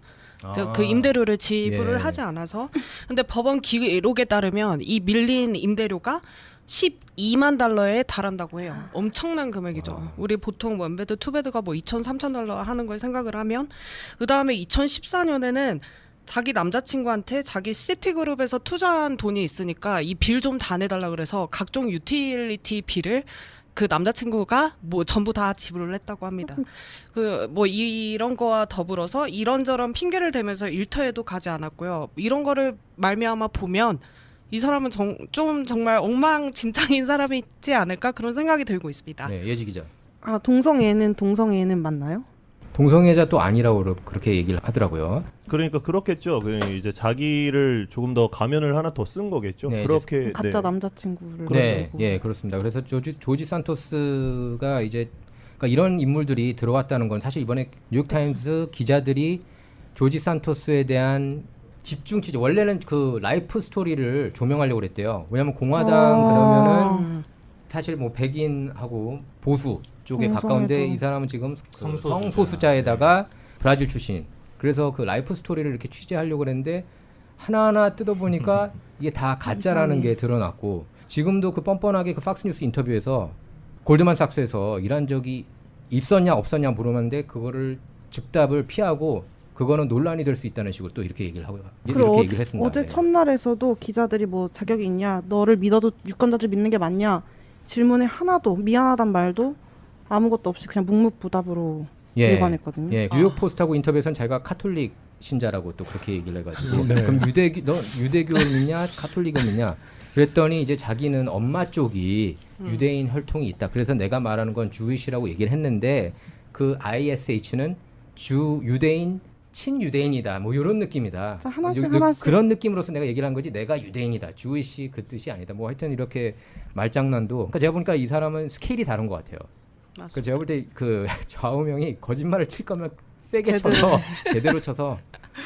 그 임대료를 지불을 예. 하지 않아서. 근데 법원 기록에 따르면 이 밀린 임대료가 $12만 달러에 달한다고 해요. 엄청난 금액이죠. 우리 보통 원베드, 투베드가 뭐 $2,000, $3,000 하는 걸 생각을 하면 그 다음에 2014년에는 자기 남자친구한테 자기 시티그룹에서 투자한 돈이 있으니까 이 빌 좀 다 내달라 그래서 각종 유틸리티 비를 그 남자친구가 뭐 전부 다 지불을 했다고 합니다. 그 뭐 이런 거와 더불어서 이런저런 핑계를 대면서 일터에도 가지 않았고요. 이런 거를 말미암아 보면 이 사람은 좀 정말 엉망진창인 사람이지 않을까 그런 생각이 들고 있습니다. 네, 예지 기자. 아 동성애는 맞나요? 동성애자 또 아니라고 그렇게 얘기를 하더라고요. 그러니까 그렇겠죠. 이제 자기를 조금 더 가면을 하나 더 쓴 거겠죠. 네, 그렇게 가짜 네. 남자친구를 네, 가지고. 예, 그렇습니다. 그래서 조지 산토스가 이제 그러니까 이런 인물들이 들어왔다는 건 사실 이번에 뉴욕타임스 기자들이 조지 산토스에 대한 집중 취재 원래는 그 라이프 스토리를 조명하려고 그랬대요. 왜냐하면 공화당 그러면은 사실 뭐 백인하고 보수 쪽에 가까운데 이 사람은 지금 그 성소수자에다가 브라질 출신. 그래서 그 라이프 스토리를 이렇게 취재하려고 그랬는데 하나하나 뜯어보니까 이게 다 가짜라는 게 드러났고 지금도 그 뻔뻔하게 그 팍스뉴스 인터뷰에서 골드만삭스에서 일한 적이 있었냐 없었냐 물어봤는데 그거를 즉답을 피하고 그거는 논란이 될 수 있다는 식으로 또 이렇게 얘기를 하고 이렇게 얘기를 했습니다. 어제 네. 첫날에서도 기자들이 뭐 자격이 있냐, 너를 믿어도 유권자들 믿는 게 맞냐 질문에 하나도 미안하단 말도 아무것도 없이 그냥 묵묵부답으로 일관했거든요. 예, 뉴욕 포스트하고 인터뷰에서는 자기가 카톨릭 신자라고 또 그렇게 얘기를 해가지고 네. 그럼 너 유대교를 믿냐 카톨릭을 믿냐 그랬더니 이제 자기는 엄마 쪽이 유대인 혈통이 있다. 그래서 내가 말하는 건 주이시라고 얘기를 했는데 그 ISH는 유대인 친유대인이다. 뭐 이런 느낌이다. 자, 하나씩. 그런 느낌으로서 내가 얘기를 한 거지. 내가 유대인이다. 주이시 그 뜻이 아니다. 뭐 하여튼 이렇게 말장난도. 그러니까 제가 보니까 이 사람은 스케일이 다른 것 같아요. 그 제가 볼 때 그 좌우명이 거짓말을 칠 거면 세게 쳐서 제대로 쳐서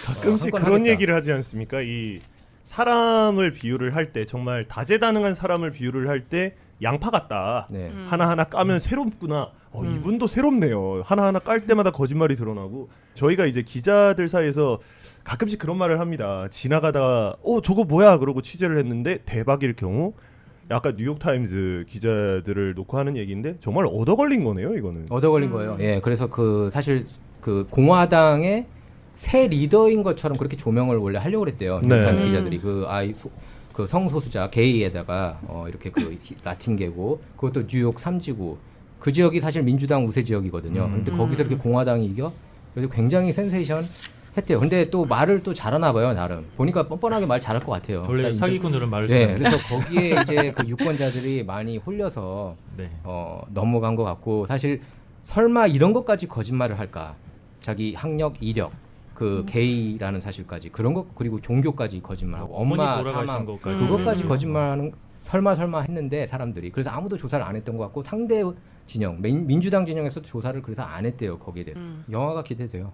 가끔씩 한건 그런 하겠다. 얘기를 하지 않습니까? 이 사람을 비유를 할 때 정말 다재다능한 사람을 비유를 할 때 양파 같다. 네. 하나하나 까면 새롭구나. 이분도 새롭네요. 하나하나 깔 때마다 거짓말이 드러나고 저희가 이제 기자들 사이에서 가끔씩 그런 말을 합니다. 지나가다가 저거 뭐야 그러고 취재를 했는데 대박일 경우 약간 뉴욕타임스 기자들을 놓고 하는 얘기인데 정말 얻어 걸린 거네요. 이거는. 얻어 걸린 거예요. 예, 그래서 그 사실 그 공화당의 새 리더인 것처럼 그렇게 조명을 원래 하려고 그랬대요. 네. 뉴욕타임스 기자들이 그 성소수자 게이에다가 이렇게 그 라틴계고 그것도 뉴욕 3지구 그 지역이 사실 민주당 우세 지역이거든요. 그런데 거기서 이렇게 공화당이 이겨 그래서 굉장히 센세이션 했대요. 근데 또 말을 또 잘하나 봐요, 나름. 보니까 뻔뻔하게 말 잘할 것 같아요. 원래 그러니까 사기꾼들은 말을 네, 잘해요. 그래서 거기에 이제 그 유권자들이 많이 홀려서 네. 넘어간 것 같고 사실 설마 이런 것까지 거짓말을 할까? 자기 학력, 이력, 그 게이라는 사실까지 그런 것 그리고 종교까지 거짓말하고 엄마 돌아가신 사망 것까지. 그것까지 거짓말하는 설마 했는데 사람들이 그래서 아무도 조사를 안 했던 것 같고 상대 진영 민주당 진영에서도 조사를 그래서 안 했대요 거기에 대해. 영화가 기대돼요.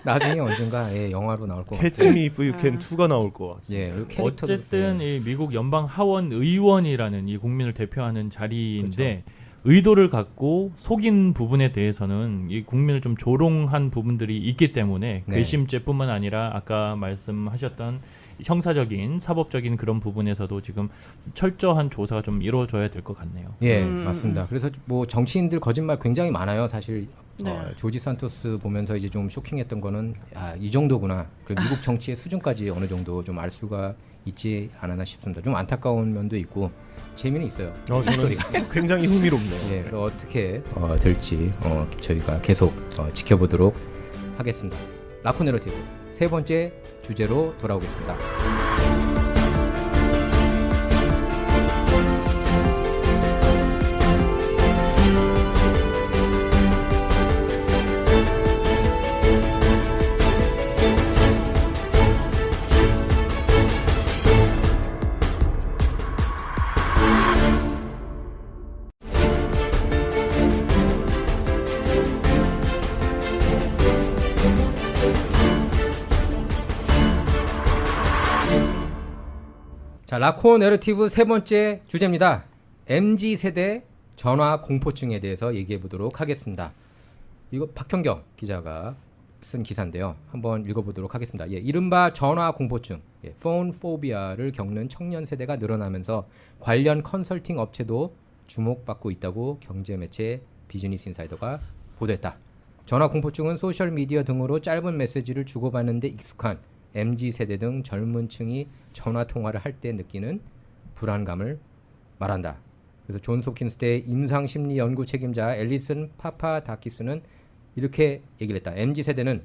나중에 언젠가 영화로 나올 것 같아요. Catch Me If You Can 2가 나올 것 같습니다. 예, 캐릭터도, 어쨌든 이 미국 연방 하원 의원이라는 이 국민을 대표하는 자리인데 그렇죠. 의도를 갖고 속인 부분에 대해서는 이 국민을 좀 조롱한 부분들이 있기 때문에 네. 괘씸죄뿐만 아니라 아까 말씀하셨던 형사적인 사법적인 그런 부분에서도 지금 철저한 조사가 좀 이루어져야 될 것 같네요. 예, 맞습니다. 그래서 뭐 정치인들 거짓말 굉장히 많아요. 사실 네. 조지 산토스 보면서 이제 좀 쇼킹했던 거는 이 정도구나. 미국 정치의 수준까지 어느 정도 좀 알 수가 있지 않았나 싶습니다. 좀 안타까운 면도 있고 재미는 있어요. 저는 굉장히 흥미롭네요. 예, 그래서 어떻게 될지 저희가 계속 지켜보도록 하겠습니다. 라코 내러티브 세 번째 주제로 돌아오겠습니다. 자, 라코 내러티브 세 번째 주제입니다. MZ세대 전화 공포증에 대해서 얘기해 보도록 하겠습니다. 이거 박형경 기자가 쓴 기사인데요. 한번 읽어보도록 하겠습니다. 예, 이른바 전화 공포증, 폰 포비아를 겪는 청년 세대가 늘어나면서 관련 컨설팅 업체도 주목받고 있다고 경제매체 비즈니스 인사이더가 보도했다. 전화 공포증은 소셜미디어 등으로 짧은 메시지를 주고받는 데 익숙한 MZ세대 등 젊은 층이 전화 통화를 할 때 느끼는 불안감을 말한다. 그래서 존스 홉킨스대 임상심리 연구 책임자 앨리슨 파파다키스는 이렇게 얘기를 했다. MZ세대는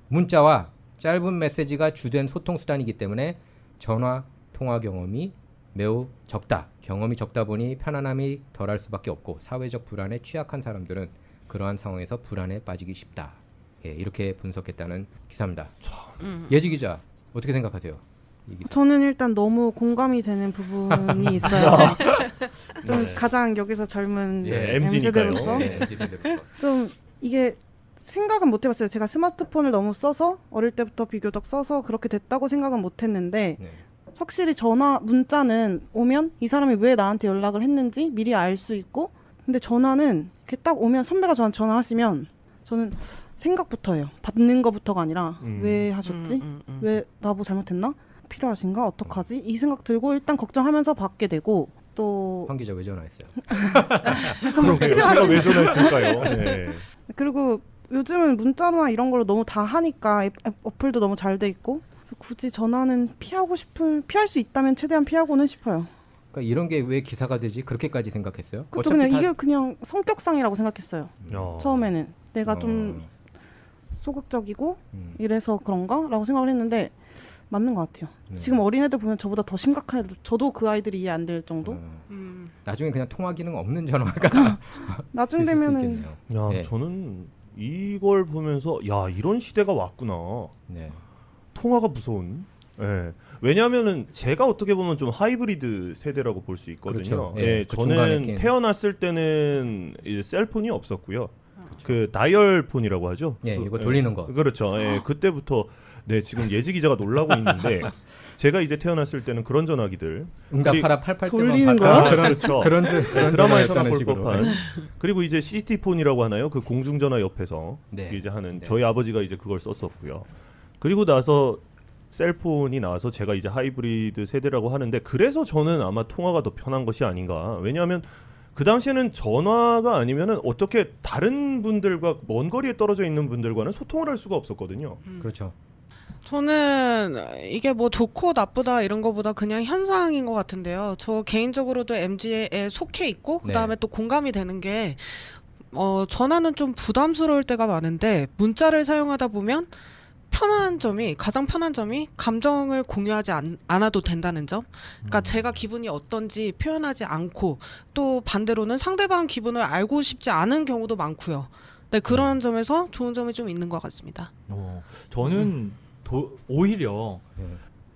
문자와 짧은 메시지가 주된 소통 수단이기 때문에 전화 통화 경험이 매우 적다. 경험이 적다 보니 편안함이 덜할 수밖에 없고 사회적 불안에 취약한 사람들은 그러한 상황에서 불안에 빠지기 쉽다. 예, 이렇게 분석했다는 기사입니다. 예지 기자 어떻게 생각하세요? 이 기사. 저는 일단 너무 공감이 되는 부분이 있어요. 좀 가장 여기서 젊은 예, MZ니까요. M세대로서 네, MZ세대로서. 좀 이게 생각은 못 해봤어요. 제가 스마트폰을 너무 써서 어릴 때부터 비교적 써서 그렇게 됐다고 생각은 못 했는데 네. 확실히 문자는 오면 이 사람이 왜 나한테 연락을 했는지 미리 알 수 있고, 근데 전화는 이렇게 딱 오면 선배가 저한테 전화하시면 저는 생각부터 해요. 받는 거부터가 아니라 왜 하셨지? 왜 나 뭐 잘못했나? 필요하신가? 어떡하지? 이 생각 들고 일단 걱정하면서 받게 되고, 또 황 기자 왜 전화했어요? 그러게요. 제가 왜 전화했을까요? 네. 그리고 요즘은 문자나 이런 걸로 너무 다 하니까 어플도 너무 잘 돼 있고, 그래서 굳이 전화는 피할 수 있다면 최대한 피하고는 싶어요. 그러니까 이런 게 왜 기사가 되지? 그렇게까지 생각했어요? 그것도 그냥 이게 그냥 성격상이라고 생각했어요. 처음에는 내가 좀 소극적이고 이래서 그런가? 라고 생각을 했는데 맞는 것 같아요. 네. 지금 어린애들 보면 저보다 더 심각해요. 저도 그 아이들이 이해 안 될 정도? 나중에 그냥 통화 기능 없는 전화가 나중 있을 수 되면은 있겠네요. 야, 네. 저는 이걸 보면서 야, 이런 시대가 왔구나. 네. 통화가 무서운. 예. 왜냐하면은 제가 어떻게 보면 좀 하이브리드 세대라고 볼 수 있거든요. 그렇죠. 예, 예, 그 중간에 저는 낀. 태어났을 때는 이제 셀폰이 없었고요. 그 다이얼 폰이라고 하죠. 예, 이거 돌리는 거. 그렇죠. 예, 그때부터 지금 예지 기자가 놀라고 있는데 제가 이제 태어났을 때는 그런 전화기들 응답하라 88 돌리는 때만 거야? 봤다. 그렇죠. 그런 드라마에서나 전화였다는 볼 식으로. 법한. 그리고 이제 CCT폰이라고 하나요? 그 공중전화 옆에서 네. 이제 하는 네. 저희 아버지가 이제 그걸 썼었고요. 그리고 나서 셀폰이 나와서 제가 이제 하이브리드 세대라고 하는데, 그래서 저는 아마 통화가 더 편한 것이 아닌가. 왜냐하면 그 당시에는 전화가 아니면은 어떻게 다른 분들과 먼 거리에 떨어져 있는 분들과는 소통을 할 수가 없었거든요. 그렇죠. 저는 이게 뭐 좋고 나쁘다 이런 거보다 그냥 현상인 것 같은데요. 저 개인적으로도 MZ에 속해 있고 네. 그다음에 또 공감이 되는 게 전화는 좀 부담스러울 때가 많은데 문자를 사용하다 보면 가장 편한 점이 감정을 공유하지 않아도 된다는 점. 그러니까 제가 기분이 어떤지 표현하지 않고, 또 반대로는 상대방 기분을 알고 싶지 않은 경우도 많고요. 네, 그런 점에서 좋은 점이 좀 있는 것 같습니다. 저는 오히려 네.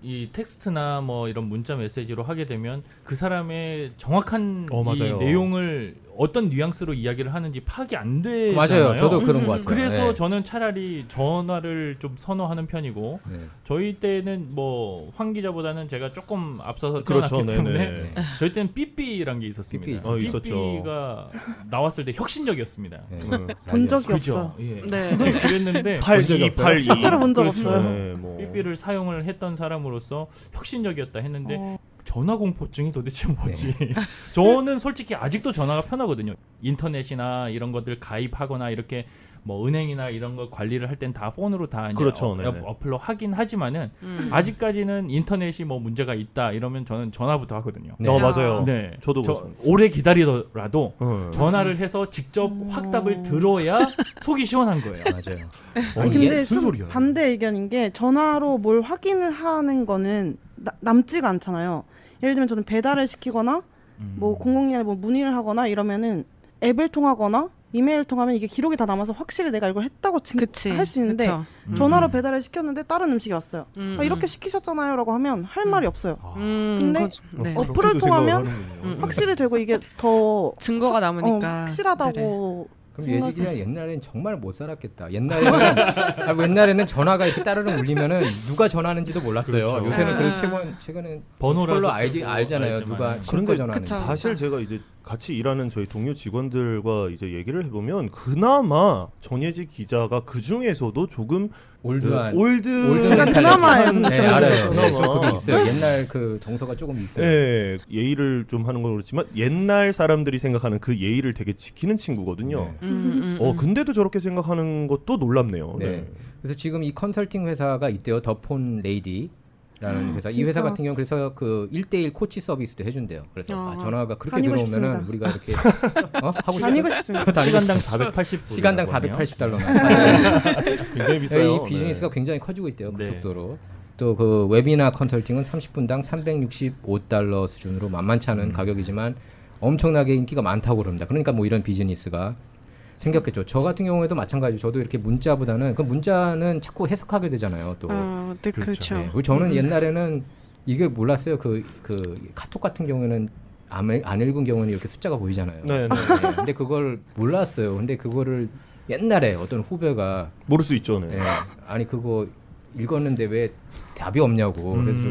이 텍스트나 뭐 이런 문자 메시지로 하게 되면 그 사람의 정확한 이 맞아요. 내용을 어떤 뉘앙스로 이야기를 하는지 파악이 안 되잖아요. 맞아요. 저도 그런 것 같아요. 그래서 네. 저는 차라리 전화를 좀 선호하는 편이고 네. 저희 때는 뭐 황 기자보다는 제가 조금 앞서서 그렇죠. 태어났기 때문에 네네. 저희 때는 삐삐란 게 있었습니다. 삐삐 있었죠. 삐삐가 나왔을 때 혁신적이었습니다. 네. 본 적이 그죠? 없어. 예. 네. 그랬는데 8282. 실제로 본 적 그렇죠. 없어요. 네, 뭐. 삐삐를 사용을 했던 사람으로서 혁신적이었다 했는데 어. 전화 공포증이 도대체 뭐지? 저는 솔직히 아직도 전화가 편하거든요. 인터넷이나 이런 것들 가입하거나 이렇게 뭐 은행이나 이런 거 관리를 할 땐 다 폰으로 다 이제 그렇죠, 네네. 어플로 하긴 하지만은 아직까지는 인터넷이 뭐 문제가 있다 이러면 저는 전화부터 하거든요. 네. 맞아요. 네, 저도 저 그렇습니다. 오래 기다리더라도 어. 전화를 해서 직접 확답을 들어야 속이 시원한 거예요. 맞아요. 아니, 이게 근데 무슨 좀 소리야? 반대 의견인 게 전화로 뭘 확인을 하는 거는 남지가 않잖아요. 예를 들면 저는 배달을 시키거나 뭐 공공기관에 뭐 문의를 하거나 이러면은 앱을 통하거나 이메일을 통하면 이게 기록이 다 남아서 확실히 내가 이걸 했다고 그치. 할 수 있는데 그쵸. 전화로 배달을 시켰는데 다른 음식이 왔어요. 음, 이렇게 시키셨잖아요라고 하면 할 말이 없어요. 근데 네. 어플을 그렇게도 통하면 생각을 확실히 되고 이게 더 증거가 남으니까 확실하다고 그럼 예지 기자 옛날엔 정말 못 살았겠다. 옛날에는 전화가 이렇게 따르릉 울리면은 누가 전화하는지도 몰랐어요. 그렇죠. 요새는 그래도 아. 최근엔 번호라도 콜로 알잖아요. 알지만. 누가 친구 그런데 전화하는지. 그쵸. 사실 제가 이제 같이 일하는 저희 동료 직원들과 이제 얘기를 해보면 그나마 전예지 기자가 그 중에서도 조금 올드한 올드한 그나마예요. 네, 근데 알아요. 그나마. 네, 좀 그게 있어요. 옛날 그 정서가 조금 있어요. 예, 예의를 좀 하는 건 그렇지만 옛날 사람들이 생각하는 그 예의를 되게 지키는 친구거든요. 네. 근데도 저렇게 생각하는 것도 놀랍네요. 네. 그래서 지금 이 컨설팅 회사가 있대요. 더폰 레이디라는 회사. 이 진짜. 회사 같은 경우 그래서 그 1대1 코치 서비스도 해준대요. 그래서 전화가 그렇게 다니고 들어오면은 싶습니다. 우리가 이렇게 하고 다니고 싶습니다. 시간당 480불. 시간당 480달러. 굉장히 비싸요. 이 비즈니스가 굉장히 커지고 있대요. 네. 급속도로. 또 그 웨비나 컨설팅은 30분당 365달러 수준으로 만만치 않은 가격이지만 엄청나게 인기가 많다고 그럽니다. 그러니까 뭐 이런 비즈니스가 생겼겠죠. 저 같은 경우에도 마찬가지로 저도 이렇게 문자보다는 그 문자는 자꾸 해석하게 되잖아요. 또 네, 그렇죠. 네. 그리고 저는 옛날에는 이게 몰랐어요. 그 카톡 같은 경우에는 안 읽은 경우는 이렇게 숫자가 보이잖아요. 네, 네. 네. 근데 그걸 몰랐어요. 근데 그거를 옛날에 어떤 후배가 모를 수 있죠. 네. 네. 아니 그거 읽었는데 왜 답이 없냐고. 그래서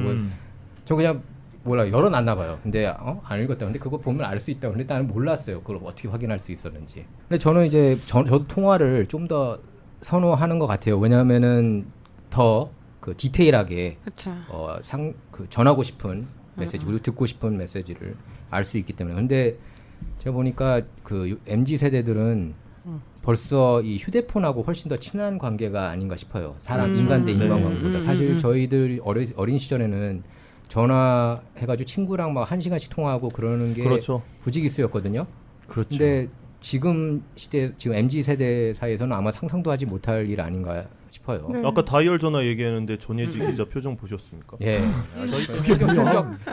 저 그냥 열어놨나 봐요. 근데 안 읽었다. 근데 그거 보면 알 수 있다고. 근데 나는 몰랐어요. 그걸 어떻게 확인할 수 있었는지. 근데 저는 이제 저도 통화를 좀 더 선호하는 것 같아요. 왜냐하면은 더 그 디테일하게 그렇죠. 전하고 싶은 메시지 그리고 듣고 싶은 메시지를 알 수 있기 때문에. 근데 제가 보니까 그 MZ 세대들은 벌써 이 휴대폰하고 훨씬 더 친한 관계가 아닌가 싶어요. 인간 대 인간 관계보다. 사실 저희들 어린 시절에는 전화해가지고 친구랑 막 1시간씩 통화하고 그러는 게 그렇죠. 부지기수였거든요. 그렇죠. 근데 지금 MZ 세대 사이에서는 아마 상상도 하지 못할 일 아닌가 싶어요. 네. 아까 다이얼 전화 얘기했는데 전예지 기자 표정 보셨습니까? 예. 저희 저희 충격을 받는 것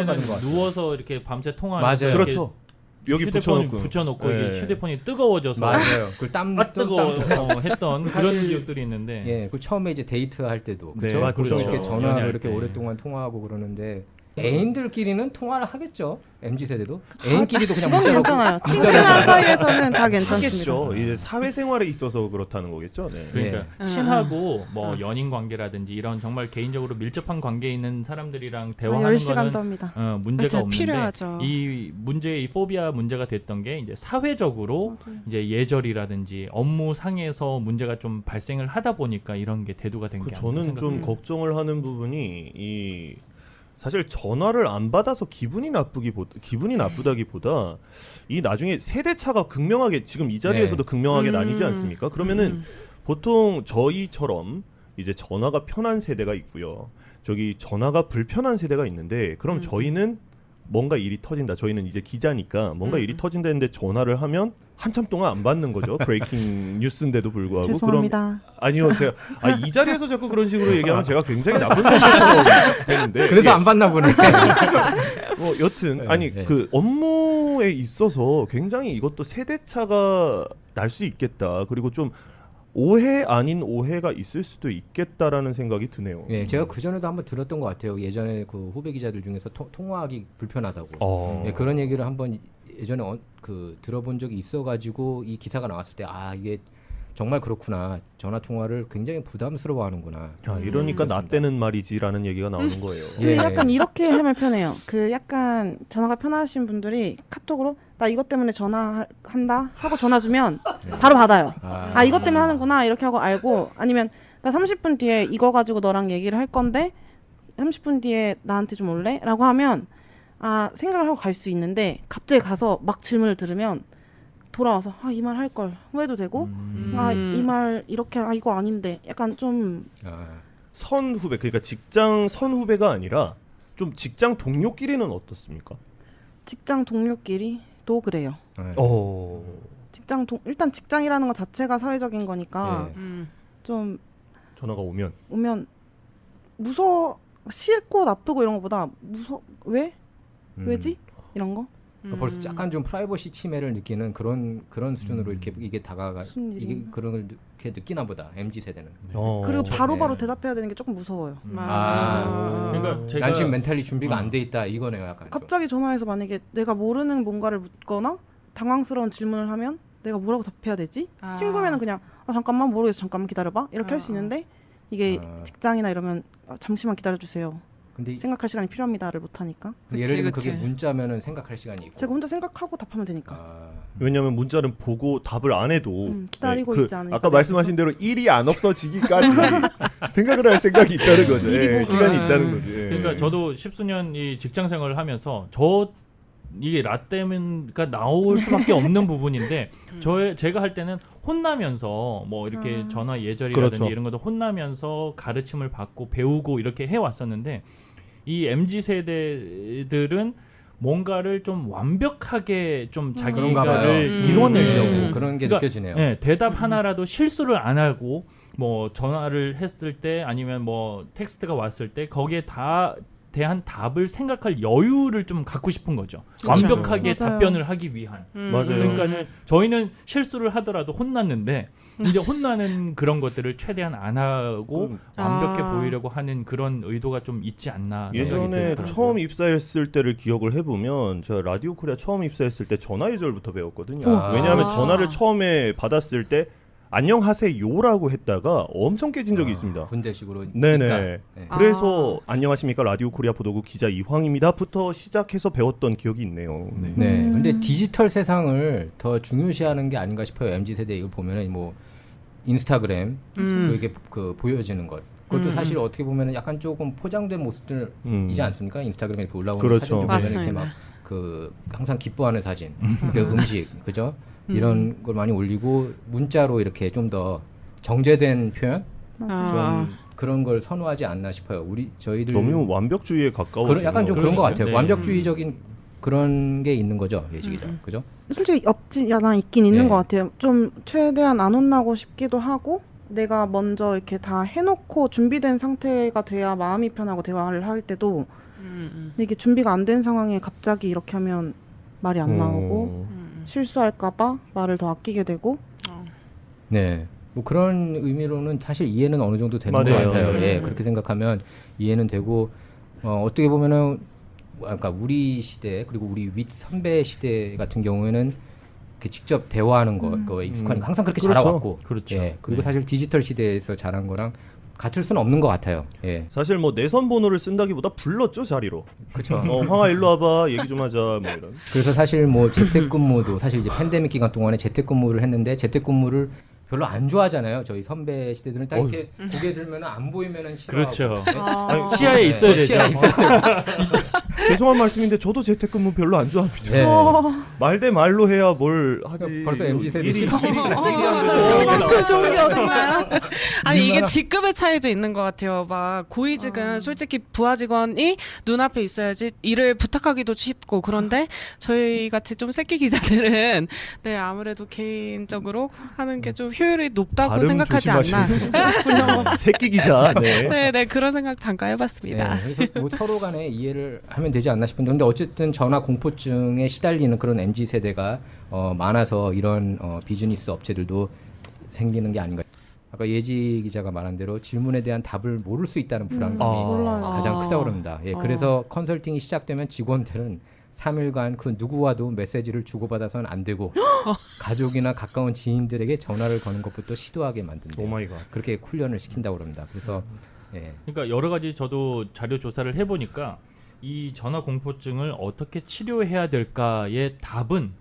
때는 같아요. 누워서 이렇게 밤새 통화하면서 맞아요. 이렇게 그렇죠. 여기 휴대폰을 붙여놓고. 붙여놓고 예. 이게 휴대폰이 뜨거워져서 맞아요. 그 뜨거워 했던 그런 사실- 기억들이 있는데 예, 그 처음에 이제 데이트할 때도 그렇죠. 네, 그렇죠. 이렇게 전화로 연애할 이렇게 때. 오랫동안 통화하고 그러는데 애인들끼리는 통화를 하겠죠. MZ 세대도 애인끼리도 그냥 그건 문자로 괜찮아요. 문자로 친구나 사이에서는 다 괜찮습니다. 하겠죠. 이제 사회생활에 있어서 그렇다는 거겠죠. 네. 그러니까 예. 친하고 뭐 연인 관계라든지 이런 정말 개인적으로 밀접한 관계에 있는 사람들이랑 대화하는 10시간 거는 떠입니다. 문제가 맞아요. 없는데 필요하죠. 이 포비아 문제가 됐던 게 이제 사회적으로 이제 예절이라든지 업무 상에서 문제가 좀 발생을 하다 보니까 이런 게 대두가 된 게 아닌가 저는 좀 생각해요. 걱정을 하는 부분이 사실 전화를 안 받아서 기분이 나쁘다기보다 이 나중에 세대 차가 극명하게 지금 이 자리에서도 극명하게 나뉘지 않습니까? 그러면은 보통 저희처럼 이제 전화가 편한 세대가 있고요. 저기 전화가 불편한 세대가 있는데 그럼 저희는 뭔가 일이 터진다. 저희는 이제 기자니까 뭔가 일이 터진다는데 전화를 하면 한참 동안 안 받는 거죠. 브레이킹 뉴스인데도 불구하고. 죄송합니다. 아니요, 제가 이 자리에서 자꾸 그런 식으로 얘기하면 제가 굉장히 나쁜 사람처럼 되는데. 그래서 안 받나 보네. 뭐 여튼 네, 아니 네. 그 업무에 있어서 굉장히 이것도 세대차가 날 수 있겠다. 그리고 좀 오해 아닌 오해가 있을 수도 있겠다라는 생각이 드네요. 예, 제가 그 전에도 한번 들었던 것 같아요. 예전에 그 후배 기자들 중에서 통화하기 불편하다고. 예, 그런 얘기를 한번 예전에 들어본 적이 있어가지고 이 기사가 나왔을 때 이게 정말 그렇구나. 전화 통화를 굉장히 부담스러워하는구나. 이러니까 나 때는 말이지라는 얘기가 나오는 거예요. 근데 예. 약간 이렇게 하면 편해요. 약간 전화가 편하신 분들이 카톡으로 나 이것 때문에 전화한다 하고 전화 주면 바로 받아요. 이것 때문에 하는구나 이렇게 하고 알고, 아니면 나 30분 뒤에 이거 가지고 너랑 얘기를 할 건데 30분 뒤에 나한테 좀 올래? 라고 하면 생각을 하고 갈 수 있는데, 갑자기 가서 막 질문을 들으면 돌아와서 이 말 할 걸 해도 되고, 이 말 이렇게 이거 아닌데, 약간 좀 선후배, 그러니까 직장 선후배가 아니라 좀 직장 동료끼리는 어떻습니까? 직장 동료끼리도 그래요. 네. 일단 직장이라는 것 자체가 사회적인 거니까 좀 전화가 오면 싫고 나쁘고 이런 것보다 왜? 왜지? 이런 거? 벌써 약간 좀 프라이버시 침해를 느끼는 그런 수준으로 이렇게 이게 다가가 무슨 이게 일이야? 그런 걸 이렇게 느끼나 보다. MZ 세대는. 그리고 바로바로 네. 대답해야 되는 게 조금 무서워요. 그러니까 제가 난 지금 멘탈리 준비가 안 돼 있다 이거네요, 약간. 좀. 갑자기 전화해서 만약에 내가 모르는 뭔가를 묻거나 당황스러운 질문을 하면 내가 뭐라고 답해야 되지? 친구면은 그냥 잠깐만 모르겠어, 잠깐만 기다려봐 이렇게 할 수 있는데, 이게 직장이나 이러면 잠시만 기다려주세요, 근데 생각할 시간이 필요합니다를 못하니까. 예를 들면 그치. 그게 문자면은 생각할 시간이 있고. 제가 혼자 생각하고 답하면 되니까. 왜냐하면 문자는 보고 답을 안 해도 기다리고 있지 않으니까. 아까 말씀하신 대로 일이 안 없어지기까지 생각을 할 생각이 있다는 거죠. 시간이 있다는 거죠. 그러니까 저도 십수년 이 직장 생활을 하면서 이게 라떼가 나올 수밖에 없는 부분인데 제가 할 때는 혼나면서 뭐 이렇게 전화 예절이라든지 그렇죠. 이런 것도 혼나면서 가르침을 받고 배우고 이렇게 해왔었는데, 이 MZ 세대들은 뭔가를 좀 완벽하게 좀 그런가 봐요. 자기가를 이뤄내려고 그런 게 그러니까, 느껴지네요. 네, 대답 하나라도 실수를 안 하고 뭐 전화를 했을 때 아니면 뭐 텍스트가 왔을 때 거기에 대한 답을 생각할 여유를 좀 갖고 싶은 거죠. 완벽하게 맞아요. 답변을 하기 위한. 맞아요. 그러니까는 저희는 실수를 하더라도 혼났는데 이제 혼나는 그런 것들을 최대한 안 하고 완벽해 보이려고 하는 그런 의도가 좀 있지 않나 생각이 예전에 들더라고요. 처음 입사했을 때를 기억을 해보면 제가 라디오 코리아 처음 입사했을 때 전화 예절부터 배웠거든요. 왜냐하면 전화를 처음에 받았을 때 안녕하세요라고 했다가 엄청 깨진 적이 있습니다. 군대식으로. 네네. 네. 그래서 안녕하십니까, 라디오 코리아 보도국 기자 이황입니다부터 시작해서 배웠던 기억이 있네요. 네. 근데 디지털 세상을 더 중요시하는 게 아닌가 싶어요. MZ 세대 이거 보면은 뭐 인스타그램 이렇게 보여지는 것. 그것도 사실 어떻게 보면은 약간 조금 포장된 모습들이지 않습니까? 인스타그램에 이렇게 올라오는 그렇죠. 사진 보면 이렇게 막 항상 기뻐하는 사진, 음식, 그죠? 이런 걸 많이 올리고 문자로 이렇게 좀 더 정제된 표현, 좀 그런 걸 선호하지 않나 싶어요. 저희들 너무 완벽주의에 가까워지는 약간 좀 그런 것 같아요. 네. 완벽주의적인 그런 게 있는 거죠, 예지기자, 그죠? 솔직히 없지 않아 있긴 있는 네. 것 같아요. 좀 최대한 안 혼나고 싶기도 하고, 내가 먼저 이렇게 다 해놓고 준비된 상태가 돼야 마음이 편하고 대화를 할 때도 이게 준비가 안 된 상황에 갑자기 이렇게 하면 말이 안 나오고 실수할까봐 말을 더 아끼게 되고. 네. 뭐 그런 의미로는 사실 이해는 어느 정도 되는 것 맞아요. 같아요. 예, 그렇게 생각하면 이해는 되고, 어떻게 보면은 그러니까 우리 시대 그리고 우리 윗 선배 시대 같은 경우에는 그 직접 대화하는 거에 익숙하니까 항상 그렇게 그렇죠. 자라왔고, 그렇죠. 예, 그리고 네. 사실 디지털 시대에서 자란 거랑 같을 수는 없는 것 같아요. 예, 사실 뭐 내선 번호를 쓴다기보다 불렀죠, 자리로. 그렇죠. 황아 일로 와봐, 얘기 좀 하자, 뭐 이런. 그래서 사실 뭐 재택근무도 사실 이제 팬데믹 기간 동안에 재택근무를 했는데 재택근무를 별로 안 좋아하잖아요. 저희 선배 시대들은 딱 이렇게 고개 들면 안 보이면은 싫어하고. 그렇죠. 아니, 시야에 있어야 되죠. 시야에 있어야 죄송한 말씀인데 저도 재택근무 별로 안 좋아합니다. 네. 말 대 말로 해야 뭘 하지. 벌써 MZ 세대 일이 싫어. 그 좋은 게 어딨나요? 아니 이게 얼마나- 직급의 차이도 있는 것 같아요. 막 고위직은 솔직히 부하 직원이 눈앞에 있어야지 일을 부탁하기도 쉽고, 그런데 저희 같이 좀 새끼 기자들은 네 아무래도 개인적으로 하는 게 좀 효율이 높다고 발음 생각하지 않나. 조심하시는 새끼 기자. 네. 네 그런 생각 잠깐 해봤습니다. 네, 그래서 뭐 서로 간에 이해를 하면 되지 않나 싶은데, 근데 어쨌든 전화 공포증에 시달리는 그런 MZ 세대가 많아서 이런 비즈니스 업체들도 생기는 게 아닌가. 아까 예지 기자가 말한 대로 질문에 대한 답을 모를 수 있다는 불안감이 몰라요. 가장 아. 크다고 합니다. 예, 그래서 컨설팅이 시작되면 직원들은 3일간 그 누구와도 메시지를 주고받아서는 안 되고 가족이나 가까운 지인들에게 전화를 거는 것부터 시도하게 만든대요. 오마이갓. 그렇게 훈련을 시킨다고 합니다. 그래서 예, 그러니까 여러 가지 저도 자료 조사를 해보니까 이 전화 공포증을 어떻게 치료해야 될까의 답은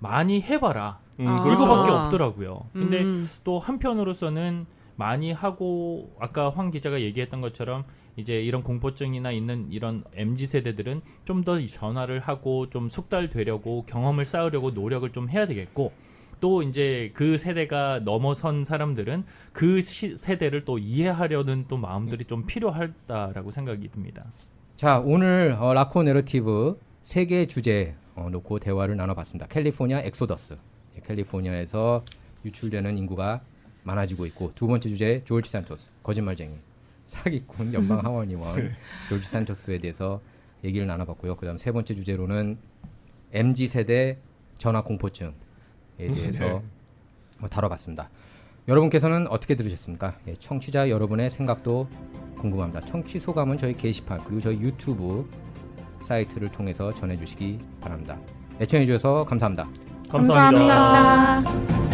많이 해봐라. 그렇죠. 이거밖에 없더라고요. 근데 음. 또 한편으로서는 많이 하고 아까 황 기자가 얘기했던 것처럼 이제 이런 공포증이나 있는 이런 MZ 세대들은 좀 더 전화를 하고 좀 숙달되려고 경험을 쌓으려고 노력을 좀 해야 되겠고 또 이제 그 세대가 넘어선 사람들은 그 세대를 또 이해하려는 또 마음들이 좀 필요하다라고 생각이 듭니다. 자 오늘 라코 내러티브 3개의 주제 놓고 대화를 나눠봤습니다. 캘리포니아 엑소더스, 캘리포니아에서 유출되는 인구가 많아지고 있고 두 번째 주제 조지 산토스, 거짓말쟁이, 사기꾼 연방 하원 의원 조지 산토스에 대해서 얘기를 나눠봤고요. 그다음 세 번째 주제로는 MZ 세대 전화 공포증에 대해서 다뤄봤습니다. 여러분께서는 어떻게 들으셨습니까? 예, 청취자 여러분의 생각도 궁금합니다. 청취 소감은 저희 게시판 그리고 저희 유튜브 사이트를 통해서 전해주시기 바랍니다. 애청해주셔서 감사합니다. 감사합니다. 감사합니다.